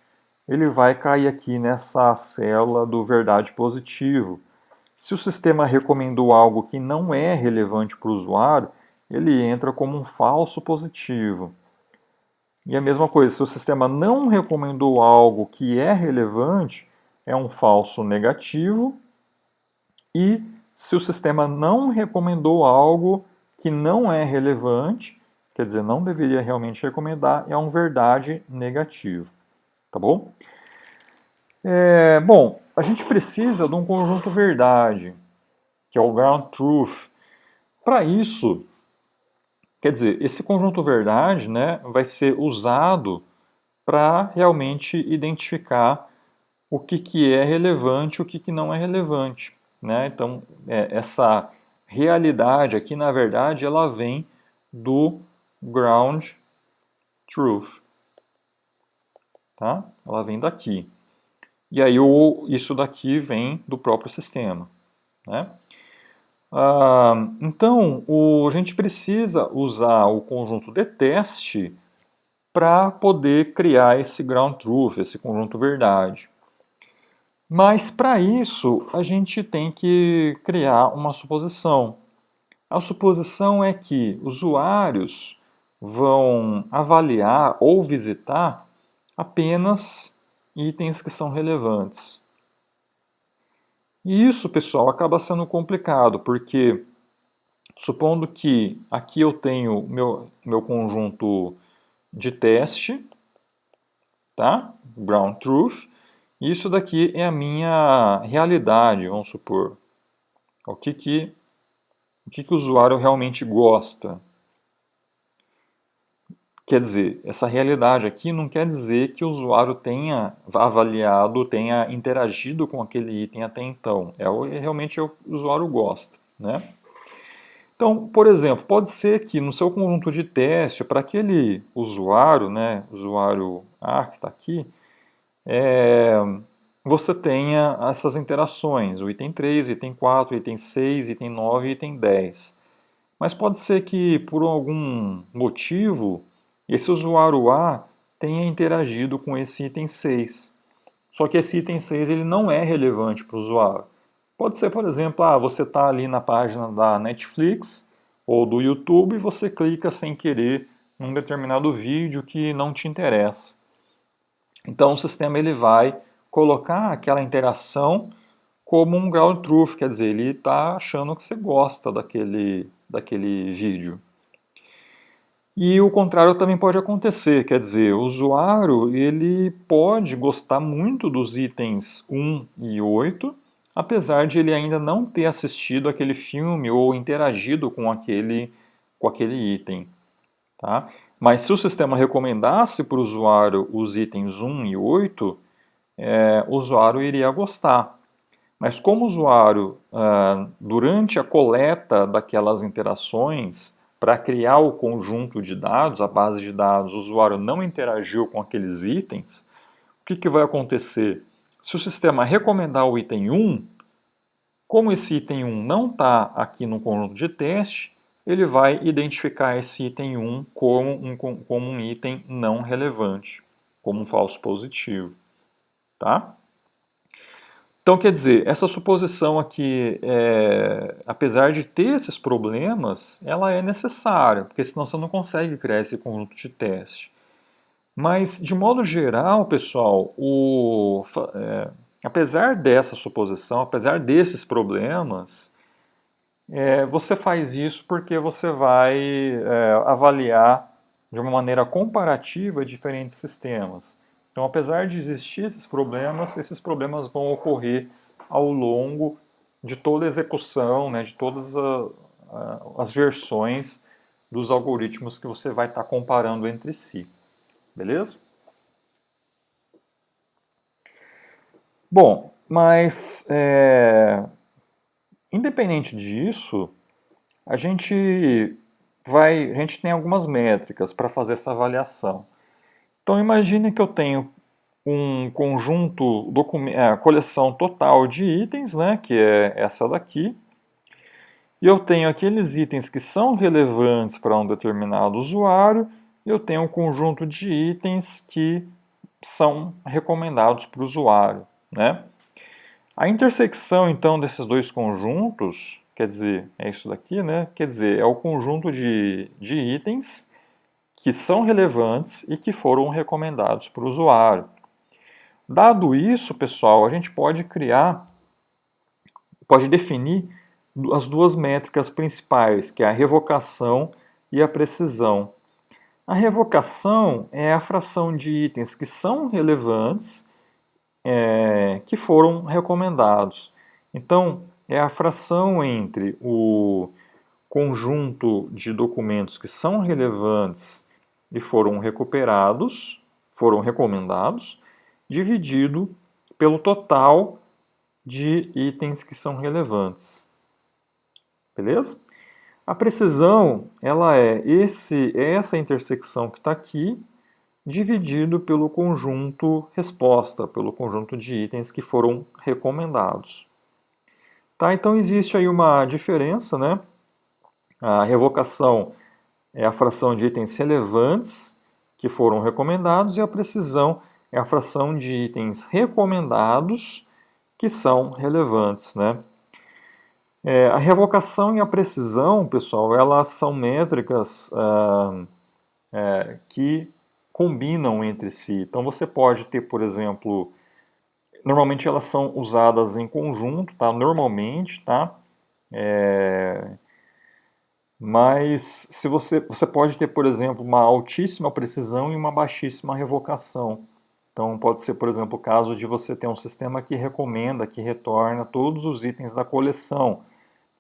ele vai cair aqui nessa célula do verdade positivo. Se o sistema recomendou algo que não é relevante para o usuário, ele entra como um falso positivo. E a mesma coisa, se o sistema não recomendou algo que é relevante, é um falso negativo. E se o sistema não recomendou algo que não é relevante, quer dizer, não deveria realmente recomendar, é um verdade negativo. Tá bom? Bom, a gente precisa de um conjunto verdade, que é o ground truth. Para isso, quer dizer, esse conjunto verdade, né, vai ser usado para realmente identificar o que é relevante e o que não é relevante, né? Então, essa realidade aqui, na verdade, ela vem do ground truth, tá? Ela vem daqui. E aí isso daqui vem do próprio sistema, né? Então, a gente precisa usar o conjunto de teste para poder criar esse ground truth, esse conjunto verdade. Mas para isso a gente tem que criar uma suposição. A suposição é que usuários vão avaliar ou visitar apenas itens que são relevantes. E isso, pessoal, acaba sendo complicado, porque supondo que aqui eu tenho meu conjunto de teste, tá? Ground truth, e isso daqui é a minha realidade, vamos supor. O que o usuário realmente gosta. Quer dizer, essa realidade aqui não quer dizer que o usuário tenha avaliado, tenha interagido com aquele item até então. Realmente o usuário gosta, né? Então, por exemplo, pode ser que no seu conjunto de teste, para aquele usuário, né, usuário A que está aqui, você tenha essas interações, o item 3, item 4, item 6, item 9 e item 10. Mas pode ser que, por algum motivo, esse usuário A tenha interagido com esse item 6. Só que esse item 6 ele não é relevante para o usuário. Pode ser, por exemplo, você está ali na página da Netflix ou do YouTube e você clica sem querer num determinado vídeo que não te interessa. Então o sistema ele vai colocar aquela interação como um ground truth, quer dizer, ele está achando que você gosta daquele vídeo. E o contrário também pode acontecer, quer dizer, o usuário ele pode gostar muito dos itens 1 e 8, apesar de ele ainda não ter assistido aquele filme ou interagido com aquele item. Tá? Mas se o sistema recomendasse para o usuário os itens 1 e 8, o usuário iria gostar. Mas como o usuário, durante a coleta daquelas interações, para criar o conjunto de dados, a base de dados, o usuário não interagiu com aqueles itens, o que vai acontecer? Se o sistema recomendar o item 1, como esse item 1 não está aqui no conjunto de teste, ele vai identificar esse item 1 como um item não relevante, como um falso positivo. Tá? Então, quer dizer, essa suposição aqui, apesar de ter esses problemas, ela é necessária, porque senão você não consegue criar esse conjunto de teste. Mas, de modo geral, pessoal, apesar dessa suposição, apesar desses problemas, você faz isso porque você vai avaliar de uma maneira comparativa diferentes sistemas. Então, apesar de existir esses problemas vão ocorrer ao longo de toda a execução, né, de todas as versões dos algoritmos que você vai estar comparando entre si. Beleza? Bom, mas independente disso, a gente tem algumas métricas para fazer essa avaliação. Então imagine que eu tenho um conjunto, coleção total de itens, né, que é essa daqui, e eu tenho aqueles itens que são relevantes para um determinado usuário, e eu tenho um conjunto de itens que são recomendados para o usuário, né? A intersecção, então, desses dois conjuntos, quer dizer, é isso daqui, né? Quer dizer, é o conjunto de itens que são relevantes e que foram recomendados para o usuário. Dado isso, pessoal, a gente pode definir as duas métricas principais, que é a revocação e a precisão. A revocação é a fração de itens que são relevantes, que foram recomendados. Então, é a fração entre o conjunto de documentos que são relevantes e foram recomendados, dividido pelo total de itens que são relevantes. Beleza? A precisão, ela é essa intersecção que está aqui, dividido pelo conjunto resposta, pelo conjunto de itens que foram recomendados. Tá? Então existe aí uma diferença, né? A revocação é a fração de itens relevantes que foram recomendados e a precisão é a fração de itens recomendados que são relevantes, né? A revocação e a precisão, pessoal, elas são métricas que combinam entre si. Então você pode ter, por exemplo, normalmente elas são usadas em conjunto, tá? Normalmente, tá? Mas se você pode ter, por exemplo, uma altíssima precisão e uma baixíssima revocação. Então pode ser, por exemplo, o caso de você ter um sistema que recomenda, que retorna todos os itens da coleção.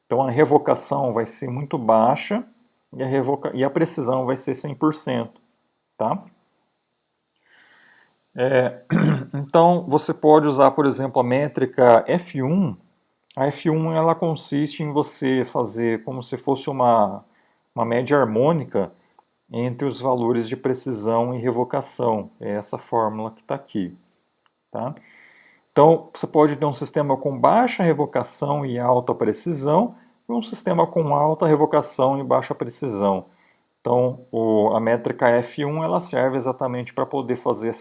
Então a revocação vai ser muito baixa e a precisão vai ser 100%. Tá? Então você pode usar, por exemplo, a métrica F1. A F1 ela consiste em você fazer como se fosse uma média harmônica entre os valores de precisão e revocação. É essa fórmula que está aqui. Tá? Então, você pode ter um sistema com baixa revocação e alta precisão e um sistema com alta revocação e baixa precisão. Então, a métrica F1 ela serve exatamente para poder fazer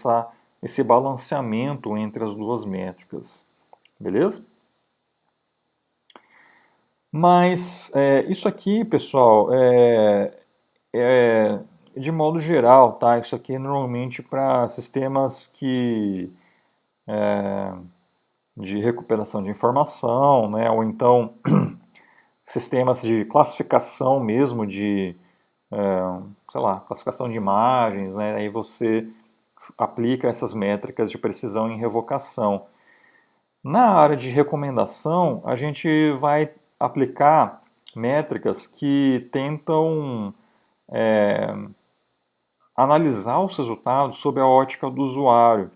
esse balanceamento entre as duas métricas. Beleza? Mas isso aqui, pessoal, de modo geral, tá? Isso aqui é normalmente para sistemas de recuperação de informação, né? Ou então sistemas de classificação mesmo sei lá, classificação de imagens, né? Aí você aplica essas métricas de precisão em revocação. Na área de recomendação, a gente vai aplicar métricas que tentam analisar os resultados sob a ótica do usuário.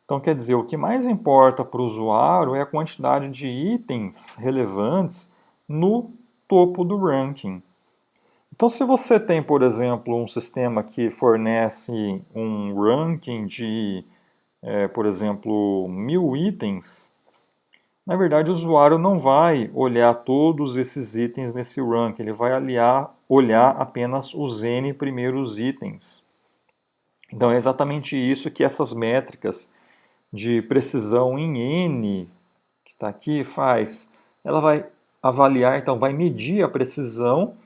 Então, quer dizer, o que mais importa para o usuário é a quantidade de itens relevantes no topo do ranking. Então, se você tem, por exemplo, um sistema que fornece um ranking de, por exemplo, 1000 itens, na verdade o usuário não vai olhar todos esses itens nesse ranking, ele vai olhar apenas os N primeiros itens. Então, é exatamente isso que essas métricas de precisão em N, que está aqui, faz. Ela vai avaliar, então, vai medir a precisão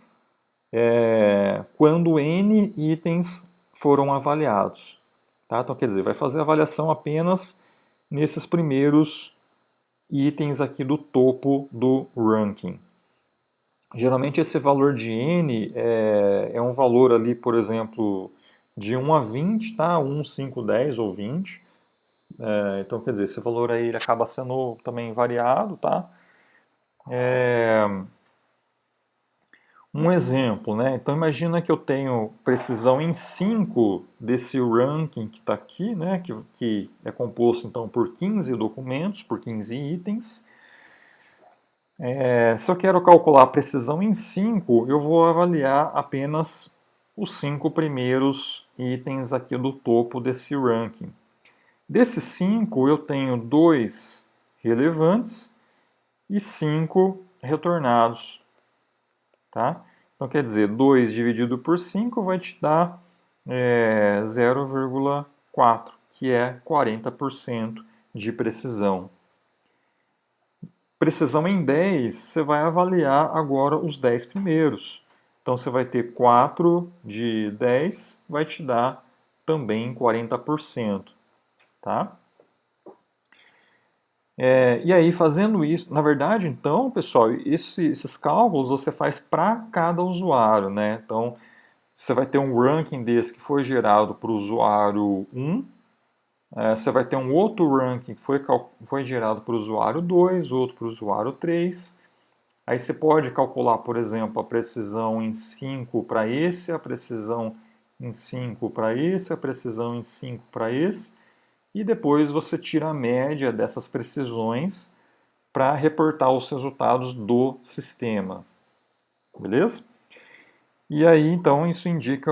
quando N itens foram avaliados. Tá? Então, quer dizer, vai fazer a avaliação apenas nesses primeiros itens aqui do topo do ranking. Geralmente esse valor de N é um valor ali, por exemplo, de 1 a 20, tá? 1, 5, 10 ou 20. Então, quer dizer, esse valor aí ele acaba sendo também variado, tá? Um exemplo, né? Então imagina que eu tenho precisão em 5 desse ranking que está aqui, né? Que é composto então por 15 documentos, por 15 itens. Se eu quero calcular a precisão em 5, eu vou avaliar apenas os 5 primeiros itens aqui do topo desse ranking. Desses 5, eu tenho 2 relevantes e 5 retornados. Tá? Então, quer dizer, 2 dividido por 5 vai te dar 0,4, que é 40% de precisão. Precisão em 10, você vai avaliar agora os 10 primeiros. Então, você vai ter 4 de 10, vai te dar também 40%. Tá? E aí, fazendo isso, na verdade, então, pessoal, esses cálculos você faz para cada usuário, né? Então, você vai ter um ranking desse que foi gerado para o usuário 1, você vai ter um outro ranking que foi gerado para o usuário 2, outro para o usuário 3. Aí você pode calcular, por exemplo, a precisão em 5 para esse, a precisão em 5 para esse, a precisão em 5 para esse, e depois você tira a média dessas precisões para reportar os resultados do sistema. Beleza? E aí, então, isso indica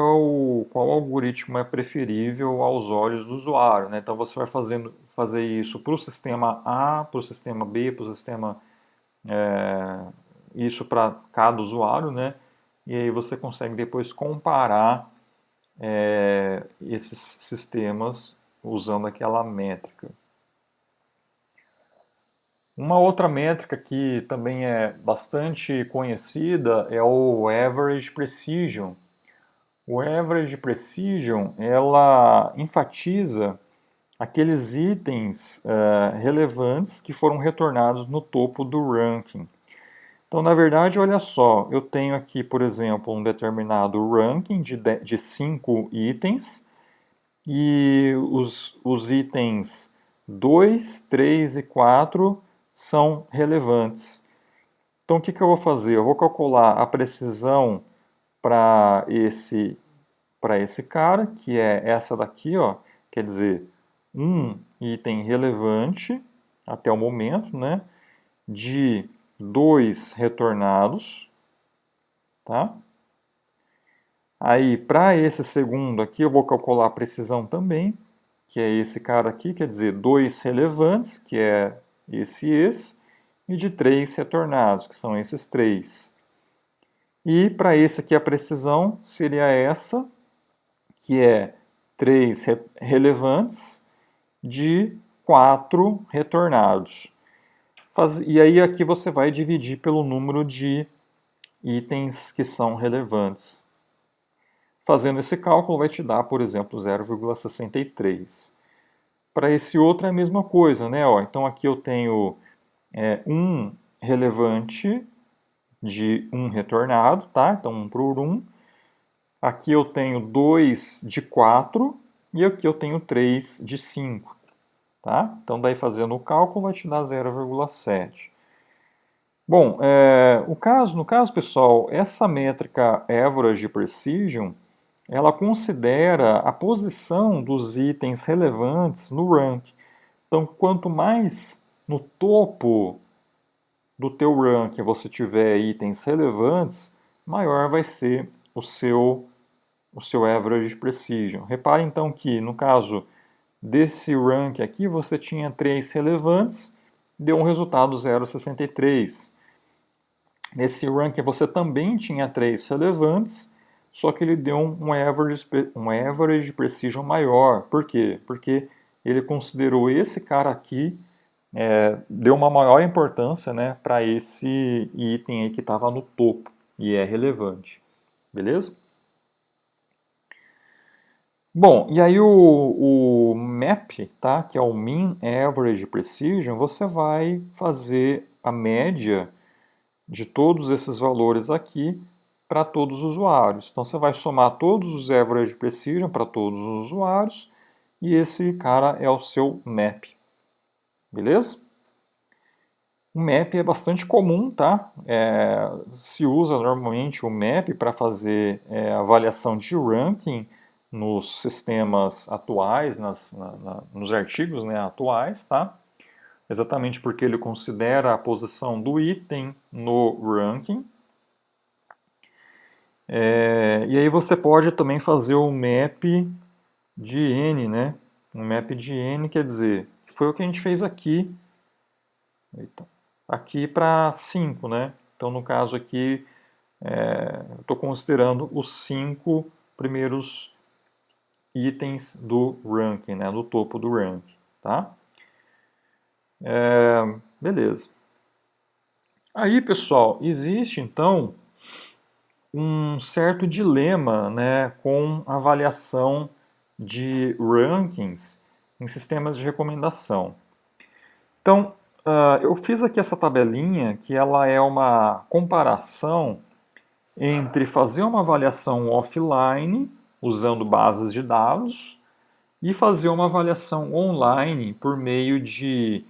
qual algoritmo é preferível aos olhos do usuário, né? Então, você vai fazer isso para o sistema A, para o sistema B, para o sistema... isso para cada usuário, né? E aí você consegue depois comparar esses sistemas usando aquela métrica. Uma outra métrica que também é bastante conhecida é o Average Precision. O Average Precision, ela enfatiza aqueles itens relevantes que foram retornados no topo do ranking. Então, na verdade, olha só, eu tenho aqui, por exemplo, um determinado ranking de 5 itens, e os itens 2, 3 e 4 são relevantes. Então, o que eu vou fazer? Eu vou calcular a precisão para esse cara, que é essa daqui, ó, quer dizer, um item relevante até o momento, né, de 2 retornados, tá? Aí, para esse segundo aqui, eu vou calcular a precisão também, que é esse cara aqui, quer dizer, 2 relevantes, que é esse, e de 3 retornados, que são esses 3. E para esse aqui a precisão seria essa, que é 3 relevantes de 4 retornados. E aí aqui você vai dividir pelo número de itens que são relevantes. Fazendo esse cálculo vai te dar, por exemplo, 0,63. Para esse outro é a mesma coisa, né? Ó, então aqui eu tenho um relevante de 1 retornado, tá? Então 1 por 1. Aqui eu tenho 2 de 4 e aqui eu tenho 3 de 5. Tá? Então daí fazendo o cálculo vai te dar 0,7. Bom, no caso, pessoal, essa métrica Average Precision, ela considera a posição dos itens relevantes no rank. Então, quanto mais no topo do teu ranking você tiver itens relevantes, maior vai ser o seu average precision. Repare então que no caso desse rank aqui você tinha 3 relevantes, deu um resultado 0,63. Nesse ranking você também tinha 3 relevantes, só que ele deu um average precision maior. Por quê? Porque ele considerou esse cara aqui, deu uma maior importância, né, para esse item aí que estava no topo e é relevante. Beleza? Bom, e aí o map, tá, que é o Mean Average Precision, você vai fazer a média de todos esses valores aqui para todos os usuários. Então você vai somar todos os Average Precision para todos os usuários e esse cara é o seu map. Beleza? O map é bastante comum, tá? Se usa normalmente o map para fazer avaliação de ranking nos sistemas atuais, nos artigos, né, atuais, tá? Exatamente porque ele considera a posição do item no ranking. E aí você pode também fazer o map de N, né? Um map de N quer dizer, foi o que a gente fez aqui. Eita. Aqui para 5, né? Então no caso aqui, estou considerando os 5 primeiros itens do ranking, né? Do topo do ranking, tá? Beleza. Aí, pessoal, existe então um certo dilema, né, com a avaliação de rankings em sistemas de recomendação. Então, eu fiz aqui essa tabelinha que ela é uma comparação entre fazer uma avaliação offline, usando bases de dados, e fazer uma avaliação online por meio de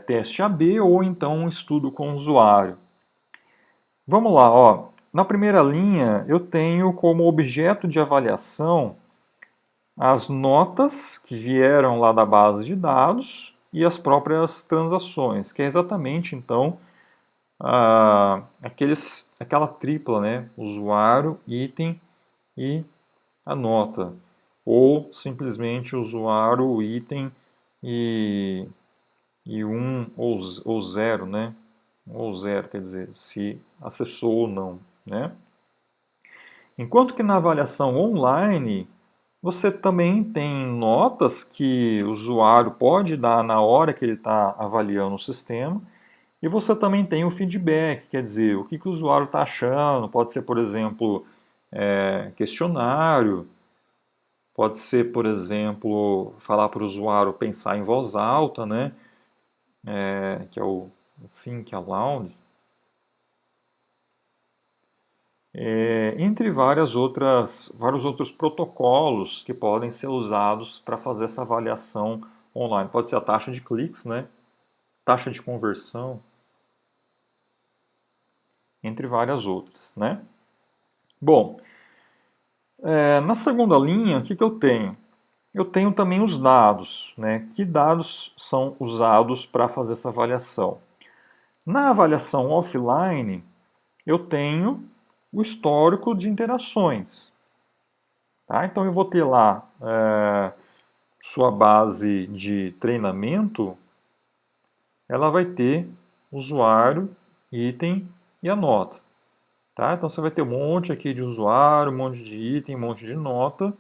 teste AB ou então um estudo com o usuário. Vamos lá, ó. Na primeira linha, eu tenho como objeto de avaliação as notas que vieram lá da base de dados e as próprias transações, que é exatamente, então, aquela tripla, né? Usuário, item e a nota. Ou simplesmente usuário, item e ou zero, né? Ou zero, quer dizer, se acessou ou não, né? Enquanto que na avaliação online, você também tem notas que o usuário pode dar na hora que ele está avaliando o sistema, e você também tem o feedback, quer dizer, o que o usuário está achando, pode ser, por exemplo, questionário, pode ser, por exemplo, falar para o usuário pensar em voz alta, né? Que é o Think Aloud. Entre vários outros protocolos que podem ser usados para fazer essa avaliação online. Pode ser a taxa de cliques, né? Taxa de conversão, entre várias outras, né? Bom, na segunda linha, o que eu tenho? Eu tenho também os dados, né? Que dados são usados para fazer essa avaliação? Na avaliação offline, eu tenho o histórico de interações. Tá? Então eu vou ter lá sua base de treinamento, ela vai ter usuário, item e a nota. Tá? Então você vai ter um monte aqui de usuário, um monte de item, um monte de nota.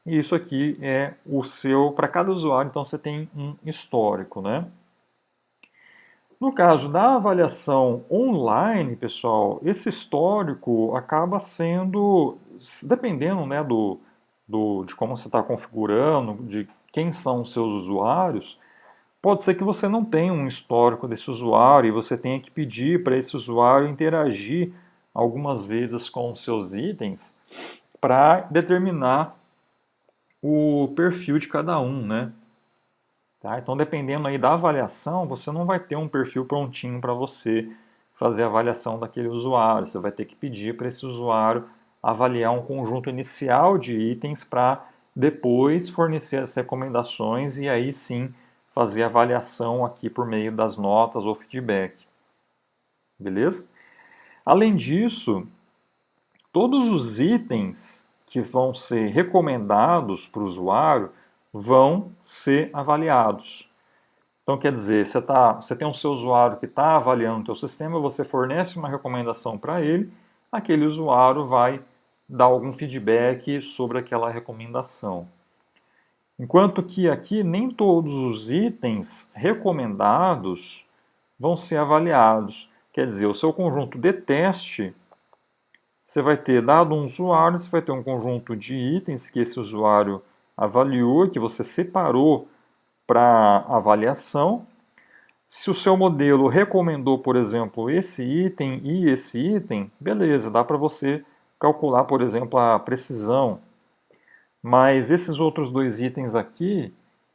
E isso aqui é o seu, para cada usuário, então você tem um histórico, né? No caso da avaliação online, pessoal, esse histórico acaba sendo, dependendo, né, de como você está configurando, de quem são os seus usuários, pode ser que você não tenha um histórico desse usuário e você tenha que pedir para esse usuário interagir algumas vezes com os seus itens para determinar o perfil de cada um, né? Tá? Então, dependendo aí da avaliação, você não vai ter um perfil prontinho para você fazer a avaliação daquele usuário. Você vai ter que pedir para esse usuário avaliar um conjunto inicial de itens para depois fornecer as recomendações e aí sim fazer a avaliação aqui por meio das notas ou feedback. Beleza? Além disso, todos os itens que vão ser recomendados para o usuário vão ser avaliados. Então, quer dizer, você tem um seu usuário que está avaliando o teu sistema, você fornece uma recomendação para ele, aquele usuário vai dar algum feedback sobre aquela recomendação. Enquanto que aqui nem todos os itens recomendados vão ser avaliados. Quer dizer, o seu conjunto de teste, você vai ter, dado um usuário, você vai ter um conjunto de itens que esse usuário avaliou, que você separou para avaliação. Se o seu modelo recomendou, por exemplo, esse item e esse item, beleza, dá para você calcular, por exemplo, a precisão. Mas esses outros dois itens aqui,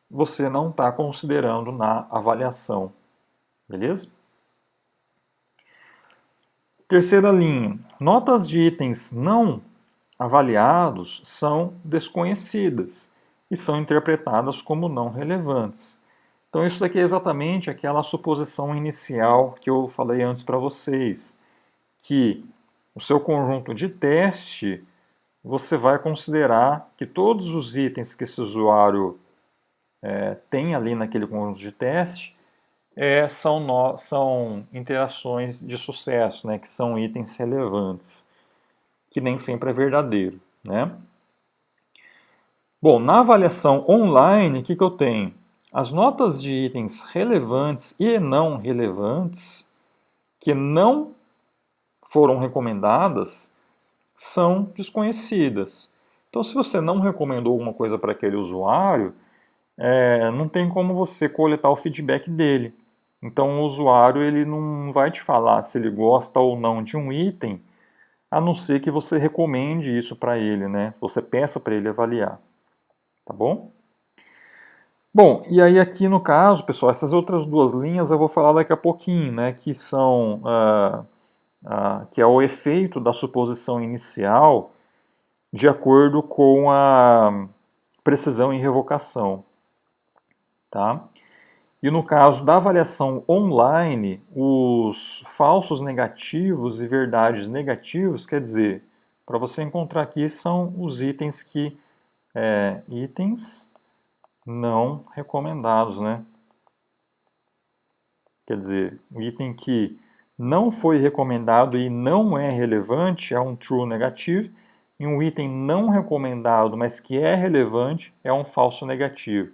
você não está considerando na avaliação. Beleza? Terceira linha. Notas de itens não avaliados são desconhecidas e são interpretadas como não relevantes. Então isso daqui é exatamente aquela suposição inicial que eu falei antes para vocês, que o seu conjunto de teste, você vai considerar que todos os itens que esse usuário tem ali naquele conjunto de teste são interações de sucesso, né, que são itens relevantes, que nem sempre é verdadeiro, né? Bom, na avaliação online, o que eu tenho? As notas de itens relevantes e não relevantes que não foram recomendadas são desconhecidas. Então, se você não recomendou alguma coisa para aquele usuário, não tem como você coletar o feedback dele. Então, o usuário ele não vai te falar se ele gosta ou não de um item, a não ser que você recomende isso para ele, né? Você peça para ele avaliar. Tá bom? Bom, e aí aqui no caso, pessoal, essas outras duas linhas eu vou falar daqui a pouquinho, né, que são que é o efeito da suposição inicial de acordo com a precisão e revocação, tá? E no caso da avaliação online, os falsos negativos e verdades negativos, quer dizer, para você encontrar aqui são os itens que itens não recomendados, né? Quer dizer, o item que não foi recomendado e não é relevante é um true negativo, e um item não recomendado, mas que é relevante, é um falso negativo.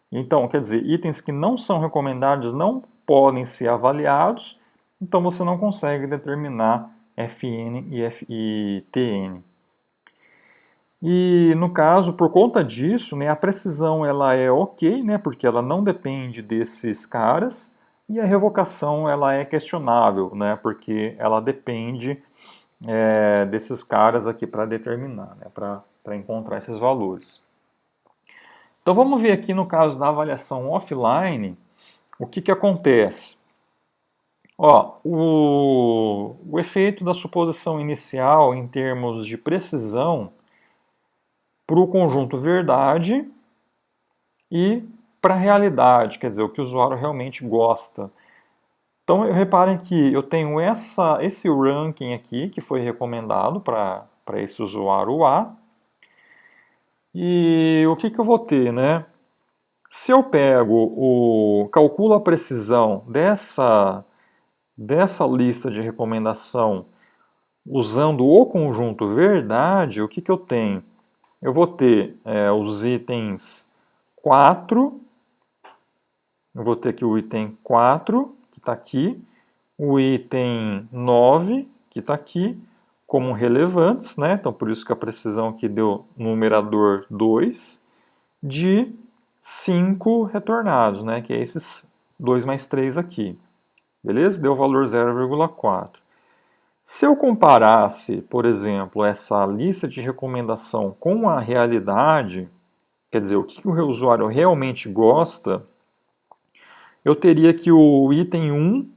Então, quer dizer, itens que não são recomendados não podem ser avaliados, então você não consegue determinar FN e TN. E no caso, por conta disso, né, a precisão ela é ok, né, porque ela não depende desses caras, e a revocação ela é questionável, né, porque ela depende desses caras aqui para determinar, né, para encontrar esses valores. Então vamos ver aqui no caso da avaliação offline, o que acontece. Ó, o efeito da suposição inicial em termos de precisão para o conjunto verdade e para a realidade, quer dizer, o que o usuário realmente gosta. Então, reparem que eu tenho esse ranking aqui, que foi recomendado para esse usuário A. E o que eu vou ter, né? Se eu calculo a precisão dessa lista de recomendação usando o conjunto verdade, o que eu tenho? Eu vou ter os itens 4, eu vou ter aqui o item 4, que está aqui, o item 9, que está aqui, como relevantes, né? Então, por isso que a precisão aqui deu numerador 2, de 5 retornados, né? Que é esses 2 mais 3 aqui. Beleza? Deu o valor 0,4. Se eu comparasse, por exemplo, essa lista de recomendação com a realidade, quer dizer, o que o usuário realmente gosta, eu teria que o item 1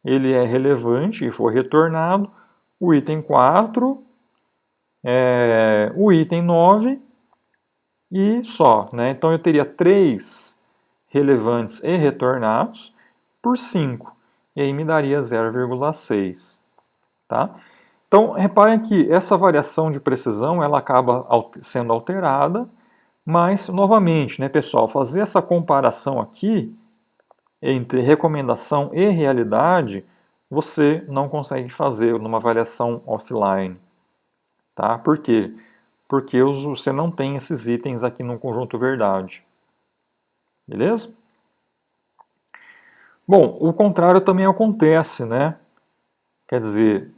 ele é relevante e foi retornado, o item 4, o item 9 e só. Né? Então eu teria 3 relevantes e retornados por 5, e aí me daria 0,6. Tá? Então, reparem que essa variação de precisão ela acaba sendo alterada, mas, novamente, né, pessoal, fazer essa comparação aqui entre recomendação e realidade, você não consegue fazer numa avaliação offline. Tá? Por quê? Porque você não tem esses itens aqui no conjunto verdade. Beleza? Bom, o contrário também acontece, né? Quer dizer,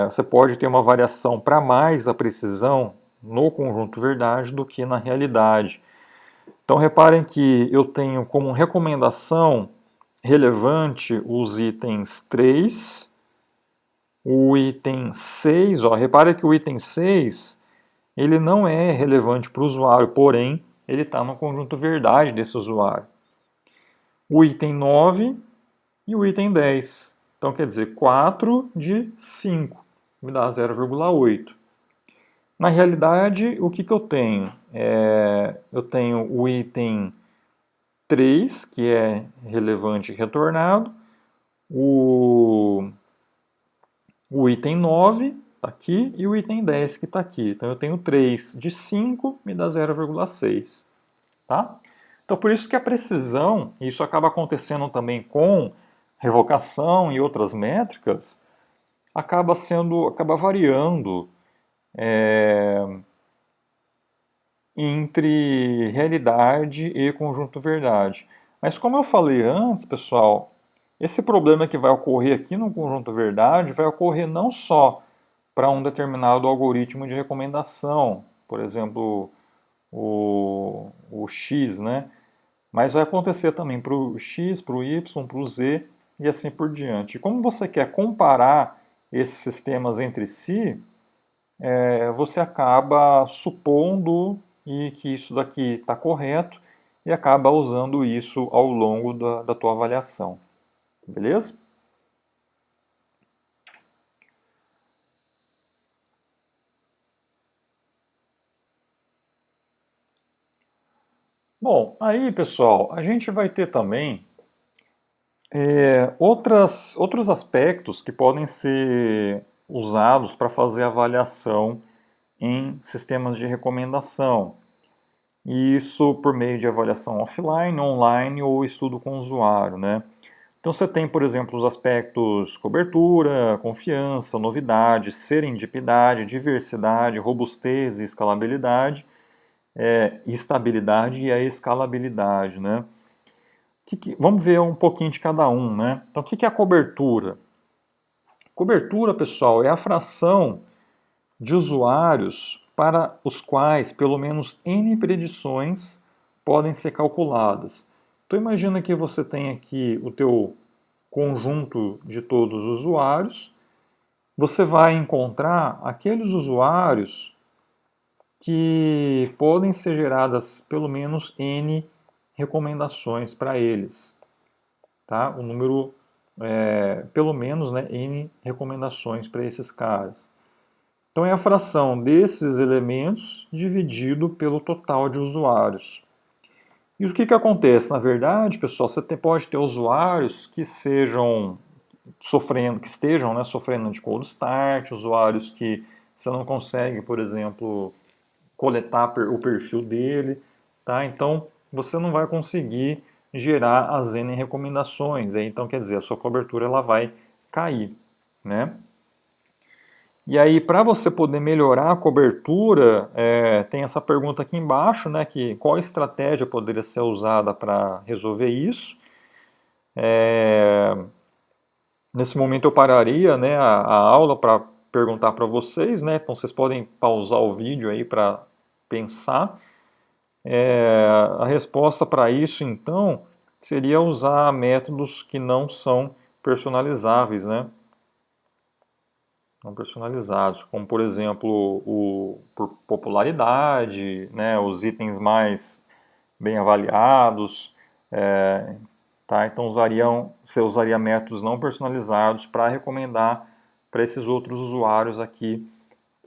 você pode ter uma variação para mais da precisão no conjunto verdade do que na realidade. Então reparem que eu tenho como recomendação relevante os itens 3, o item 6, ó, repare que o item 6 ele não é relevante para o usuário, porém ele está no conjunto verdade desse usuário. O item 9 e o item 10. Então quer dizer 4 de 5 me dá 0,8. Na realidade, o que eu tenho? Eu tenho o item 3, que é relevante e retornado, o item 9 está aqui e o item 10 que está aqui. Então eu tenho 3 de 5, me dá 0,6. Tá? Então por isso que a precisão, e isso acaba acontecendo também com revocação e outras métricas, acaba variando entre realidade e conjunto verdade. Mas como eu falei antes, pessoal, esse problema que vai ocorrer aqui no conjunto verdade vai ocorrer não só para um determinado algoritmo de recomendação, por exemplo, o X, né? Mas vai acontecer também para o X, para o Y, para o Z e assim por diante. E como você quer comparar esses sistemas entre si, você acaba supondo que isso daqui está correto e acaba usando isso ao longo da tua avaliação. Beleza? Bom, aí pessoal, a gente vai ter também outros aspectos que podem ser usados para fazer avaliação em sistemas de recomendação. E isso por meio de avaliação offline, online ou estudo com o usuário, né? Então você tem, por exemplo, os aspectos cobertura, confiança, novidade, serendipidade, diversidade, robustez e escalabilidade, estabilidade e a escalabilidade, né? Vamos ver um pouquinho de cada um, né? Então o que é a cobertura? Cobertura, pessoal, é a fração de usuários para os quais pelo menos N predições podem ser calculadas. Então imagina que você tem aqui o teu conjunto de todos os usuários, você vai encontrar aqueles usuários que podem ser geradas pelo menos N recomendações para eles. Tá? O número, pelo menos, né, N recomendações para esses caras. Então é a fração desses elementos dividido pelo total de usuários. E o que acontece? Na verdade, pessoal, você pode ter usuários que estejam sofrendo de cold start, usuários que você não consegue, por exemplo, coletar o perfil dele, tá? Então você não vai conseguir gerar as N recomendações, então quer dizer, a sua cobertura ela vai cair, né? E aí, para você poder melhorar a cobertura, tem essa pergunta aqui embaixo, né, que qual estratégia poderia ser usada para resolver isso? Nesse momento eu pararia, né, a aula para perguntar para vocês, né, então vocês podem pausar o vídeo aí para pensar. A resposta para isso, então, seria usar métodos que não são personalizáveis, né? Não personalizados, como por exemplo por popularidade, né, os itens mais bem avaliados, tá? Então você usaria métodos não personalizados para recomendar para esses outros usuários aqui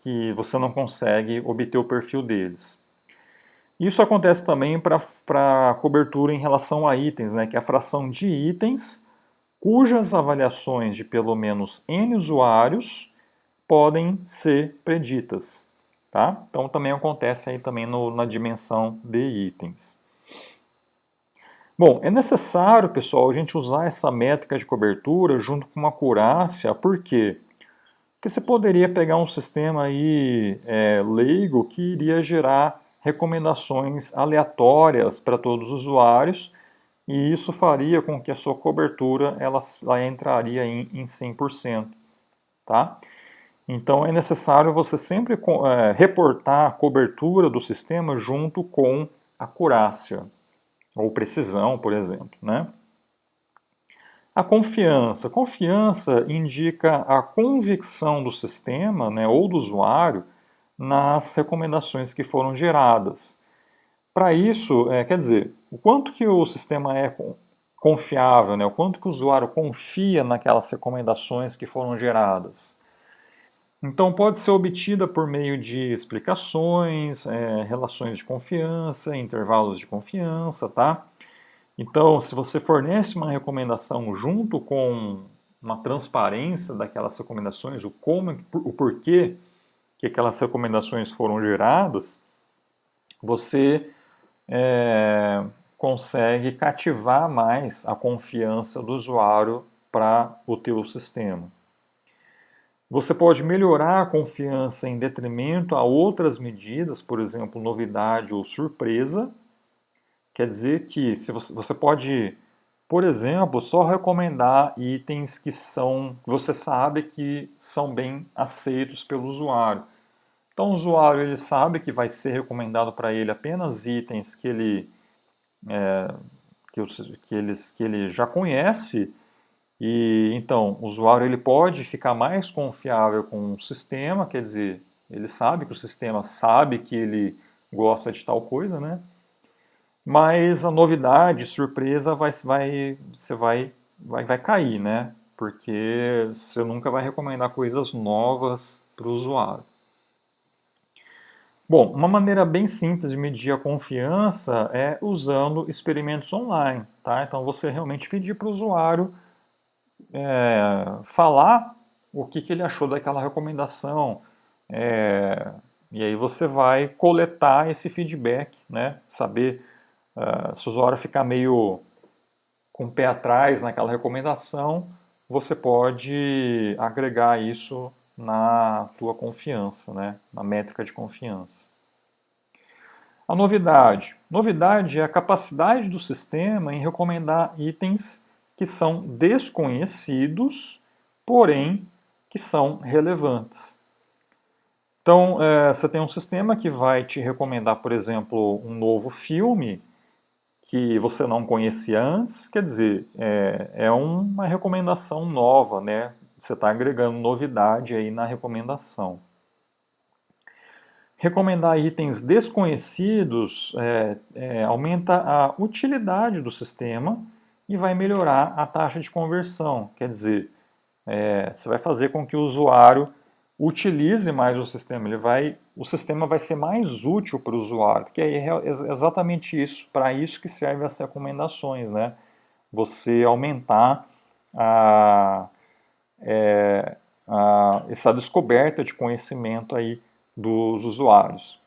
que você não consegue obter o perfil deles. Isso acontece também para cobertura em relação a itens, né, que é a fração de itens cujas avaliações de pelo menos N usuários podem ser preditas, tá? Então também acontece aí também na dimensão de itens. Bom, é necessário, pessoal, a gente usar essa métrica de cobertura junto com uma acurácia, por quê? Porque você poderia pegar um sistema aí leigo que iria gerar recomendações aleatórias para todos os usuários, e isso faria com que a sua cobertura ela entraria em 100%, tá? Então é necessário você sempre reportar a cobertura do sistema junto com acurácia ou precisão, por exemplo, né? A confiança. Confiança indica a convicção do sistema, né, ou do usuário nas recomendações que foram geradas. Para isso, quer dizer, o quanto que o sistema é confiável, né, o quanto que o usuário confia naquelas recomendações que foram geradas. Então, pode ser obtida por meio de explicações, relações de confiança, intervalos de confiança, tá? Então, se você fornece uma recomendação junto com uma transparência daquelas recomendações, o porquê que aquelas recomendações foram geradas, você consegue cativar mais a confiança do usuário para o teu sistema. Você pode melhorar a confiança em detrimento a outras medidas, por exemplo, novidade ou surpresa. Quer dizer que se você pode, por exemplo, só recomendar itens que você sabe que são bem aceitos pelo usuário. Então o usuário ele sabe que vai ser recomendado para ele apenas itens que ele já conhece, e então o usuário ele pode ficar mais confiável com o sistema, quer dizer, ele sabe que o sistema sabe que ele gosta de tal coisa, né? Mas a novidade, surpresa, vai cair, né? Porque você nunca vai recomendar coisas novas para o usuário. Bom, uma maneira bem simples de medir a confiança é usando experimentos online, tá? Então você realmente pedir para o usuário falar o que ele achou daquela recomendação, e aí você vai coletar esse feedback, né? Saber se o usuário ficar meio com o pé atrás naquela recomendação, você pode agregar isso na tua confiança, né? Na métrica de confiança. A novidade. Novidade é a capacidade do sistema em recomendar itens que são desconhecidos, porém que são relevantes. Então, você tem um sistema que vai te recomendar, por exemplo, um novo filme que você não conhecia antes, quer dizer, é uma recomendação nova, né? Você está agregando novidade aí na recomendação. Recomendar itens desconhecidos aumenta a utilidade do sistema e vai melhorar a taxa de conversão. Quer dizer, você vai fazer com que o usuário utilize mais o sistema. O sistema vai ser mais útil para o usuário, porque é exatamente isso, para isso que servem as recomendações, né? Você aumentar essa descoberta de conhecimento aí dos usuários.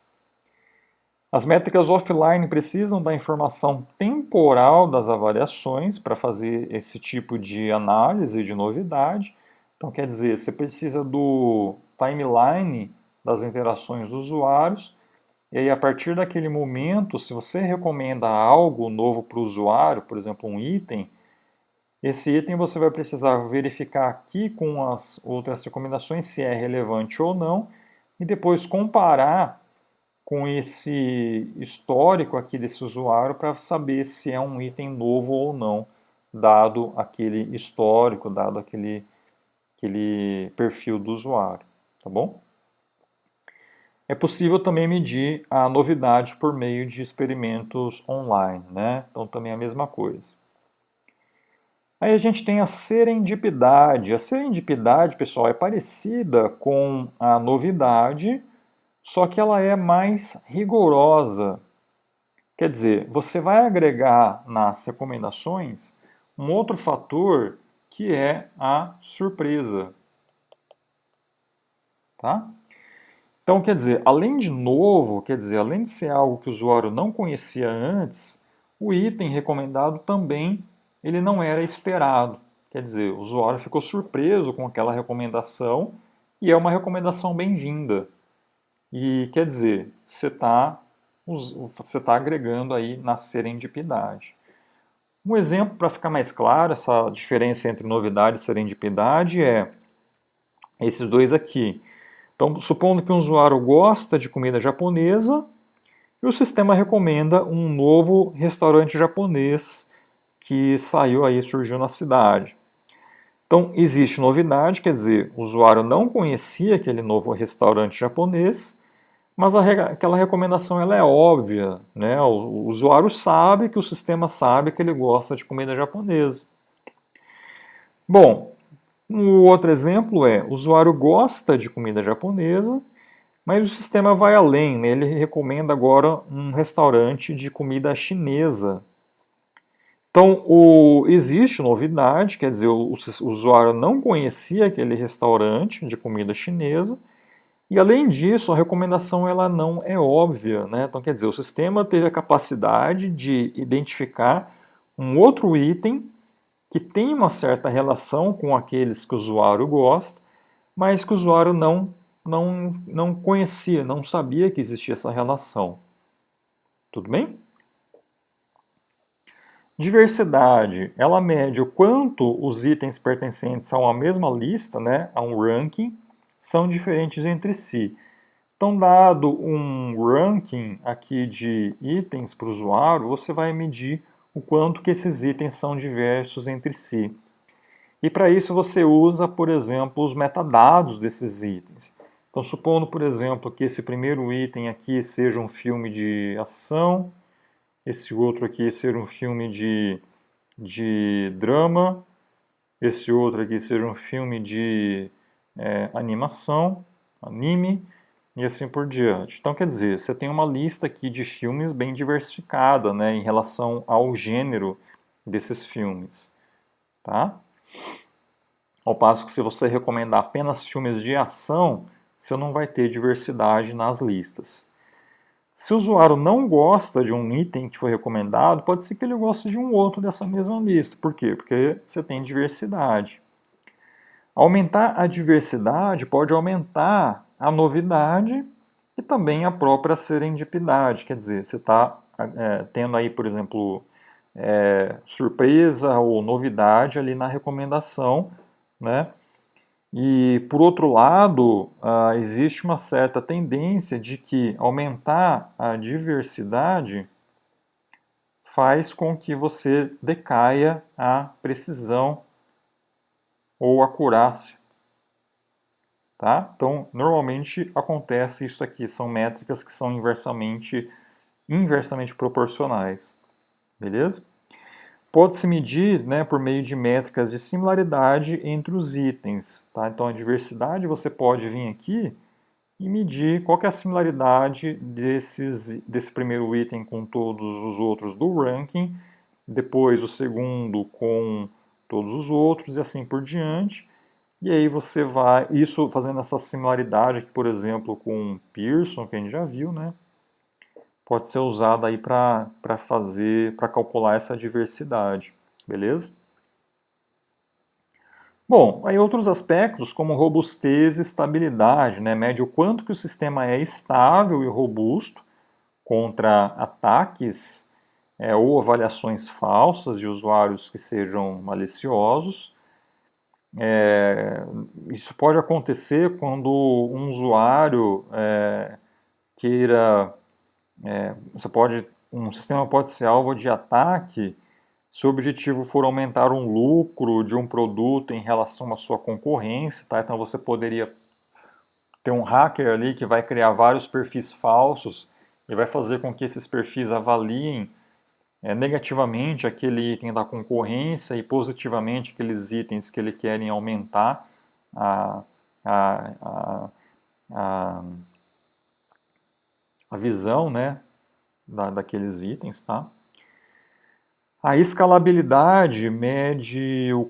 As métricas offline precisam da informação temporal das avaliações para fazer esse tipo de análise de novidade. Então, quer dizer, você precisa do timeline das interações dos usuários, e aí a partir daquele momento, se você recomenda algo novo para o usuário, por exemplo, um item, esse item você vai precisar verificar aqui com as outras recomendações se é relevante ou não, e depois comparar com esse histórico aqui desse usuário para saber se é um item novo ou não, dado aquele histórico, dado aquele perfil do usuário, tá bom? É possível também medir a novidade por meio de experimentos online, né? Então também é a mesma coisa. Aí a gente tem a serendipidade. A serendipidade, pessoal, é parecida com a novidade, só que ela é mais rigorosa. Quer dizer, você vai agregar nas recomendações um outro fator que é a surpresa. tá? Então, quer dizer, além de novo, quer dizer, além de ser algo que o usuário não conhecia antes, o item recomendado também ele não era esperado. Quer dizer, o usuário ficou surpreso com aquela recomendação e é uma recomendação bem-vinda. E quer dizer, você tá agregando aí na serendipidade. Um exemplo para ficar mais claro, essa diferença entre novidade e serendipidade é esses dois aqui. Então, supondo que um usuário gosta de comida japonesa e o sistema recomenda um novo restaurante japonês que saiu aí, surgiu na cidade. Então, existe novidade, quer dizer, o usuário não conhecia aquele novo restaurante japonês, mas aquela recomendação ela é óbvia, né? O usuário sabe que o sistema sabe que ele gosta de comida japonesa. Bom, um outro exemplo é, o usuário gosta de comida japonesa, mas o sistema vai além, né? Ele recomenda agora um restaurante de comida chinesa. Então, existe novidade, quer dizer, o usuário não conhecia aquele restaurante de comida chinesa, e além disso, a recomendação ela não é óbvia, né? Então, quer dizer, o sistema teve a capacidade de identificar um outro item que tem uma certa relação com aqueles que o usuário gosta, mas que o usuário não conhecia, não sabia que existia essa relação. Tudo bem? Diversidade, ela mede o quanto os itens pertencentes a uma mesma lista, né, a um ranking, são diferentes entre si. Então, dado um ranking aqui de itens para o usuário, você vai medir o quanto que esses itens são diversos entre si. E para isso você usa, por exemplo, os metadados desses itens. Então, supondo, por exemplo, que esse primeiro item aqui seja um filme de ação, esse outro aqui seja um filme de drama, esse outro aqui seja um filme de animação, anime, e assim por diante. Então, quer dizer, você tem uma lista aqui de filmes bem diversificada, né, em relação ao gênero desses filmes, tá? Ao passo que se você recomendar apenas filmes de ação, você não vai ter diversidade nas listas. Se o usuário não gosta de um item que foi recomendado, pode ser que ele goste de um outro dessa mesma lista. Por quê? Porque você tem diversidade. Aumentar a diversidade pode aumentar a novidade e também a própria serendipidade. Quer dizer, você está tendo aí, por exemplo, surpresa ou novidade ali na recomendação, né? E, por outro lado, existe uma certa tendência de que aumentar a diversidade faz com que você decaia a precisão ou acurácia. Tá? Então, normalmente acontece isso aqui, são métricas que são inversamente proporcionais. Beleza? Pode-se medir, né, por meio de métricas de similaridade entre os itens. Tá? Então, a diversidade você pode vir aqui e medir qual que é a similaridade desse primeiro item com todos os outros do ranking, depois o segundo com todos os outros e assim por diante. E aí você vai, isso fazendo essa similaridade aqui, por exemplo, com Pearson, que a gente já viu, né? Pode ser usada aí para calcular essa diversidade, beleza? Bom, aí outros aspectos como robustez e estabilidade, né? Mede o quanto que o sistema é estável e robusto contra ataques ou avaliações falsas de usuários que sejam maliciosos. Isso pode acontecer quando um usuário queira, um sistema pode ser alvo de ataque se o objetivo for aumentar um lucro de um produto em relação à sua concorrência, tá? Então você poderia ter um hacker ali que vai criar vários perfis falsos e vai fazer com que esses perfis avaliem negativamente aquele item da concorrência e positivamente aqueles itens que ele querem aumentar a, a, a, a, a visão, né, daqueles itens, tá? A escalabilidade mede o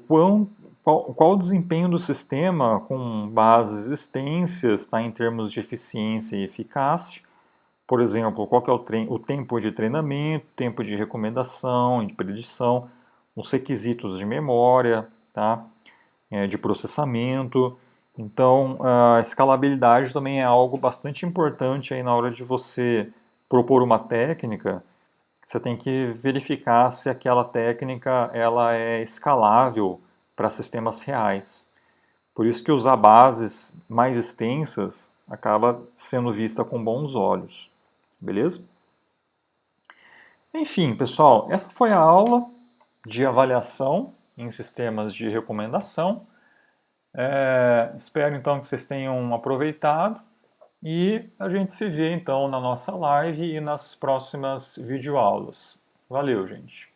qual o desempenho do sistema com bases extensas, tá, em termos de eficiência e eficácia. Por exemplo, qual que é o tempo de treinamento, tempo de recomendação, de predição, os requisitos de memória, tá? De processamento. Então, a escalabilidade também é algo bastante importante aí na hora de você propor uma técnica. Você tem que verificar se aquela técnica ela é escalável para sistemas reais. Por isso que usar bases mais extensas acaba sendo vista com bons olhos. Beleza? Enfim, pessoal, essa foi a aula de avaliação em sistemas de recomendação. Espero então que vocês tenham aproveitado e a gente se vê então na nossa live e nas próximas videoaulas. Valeu, gente!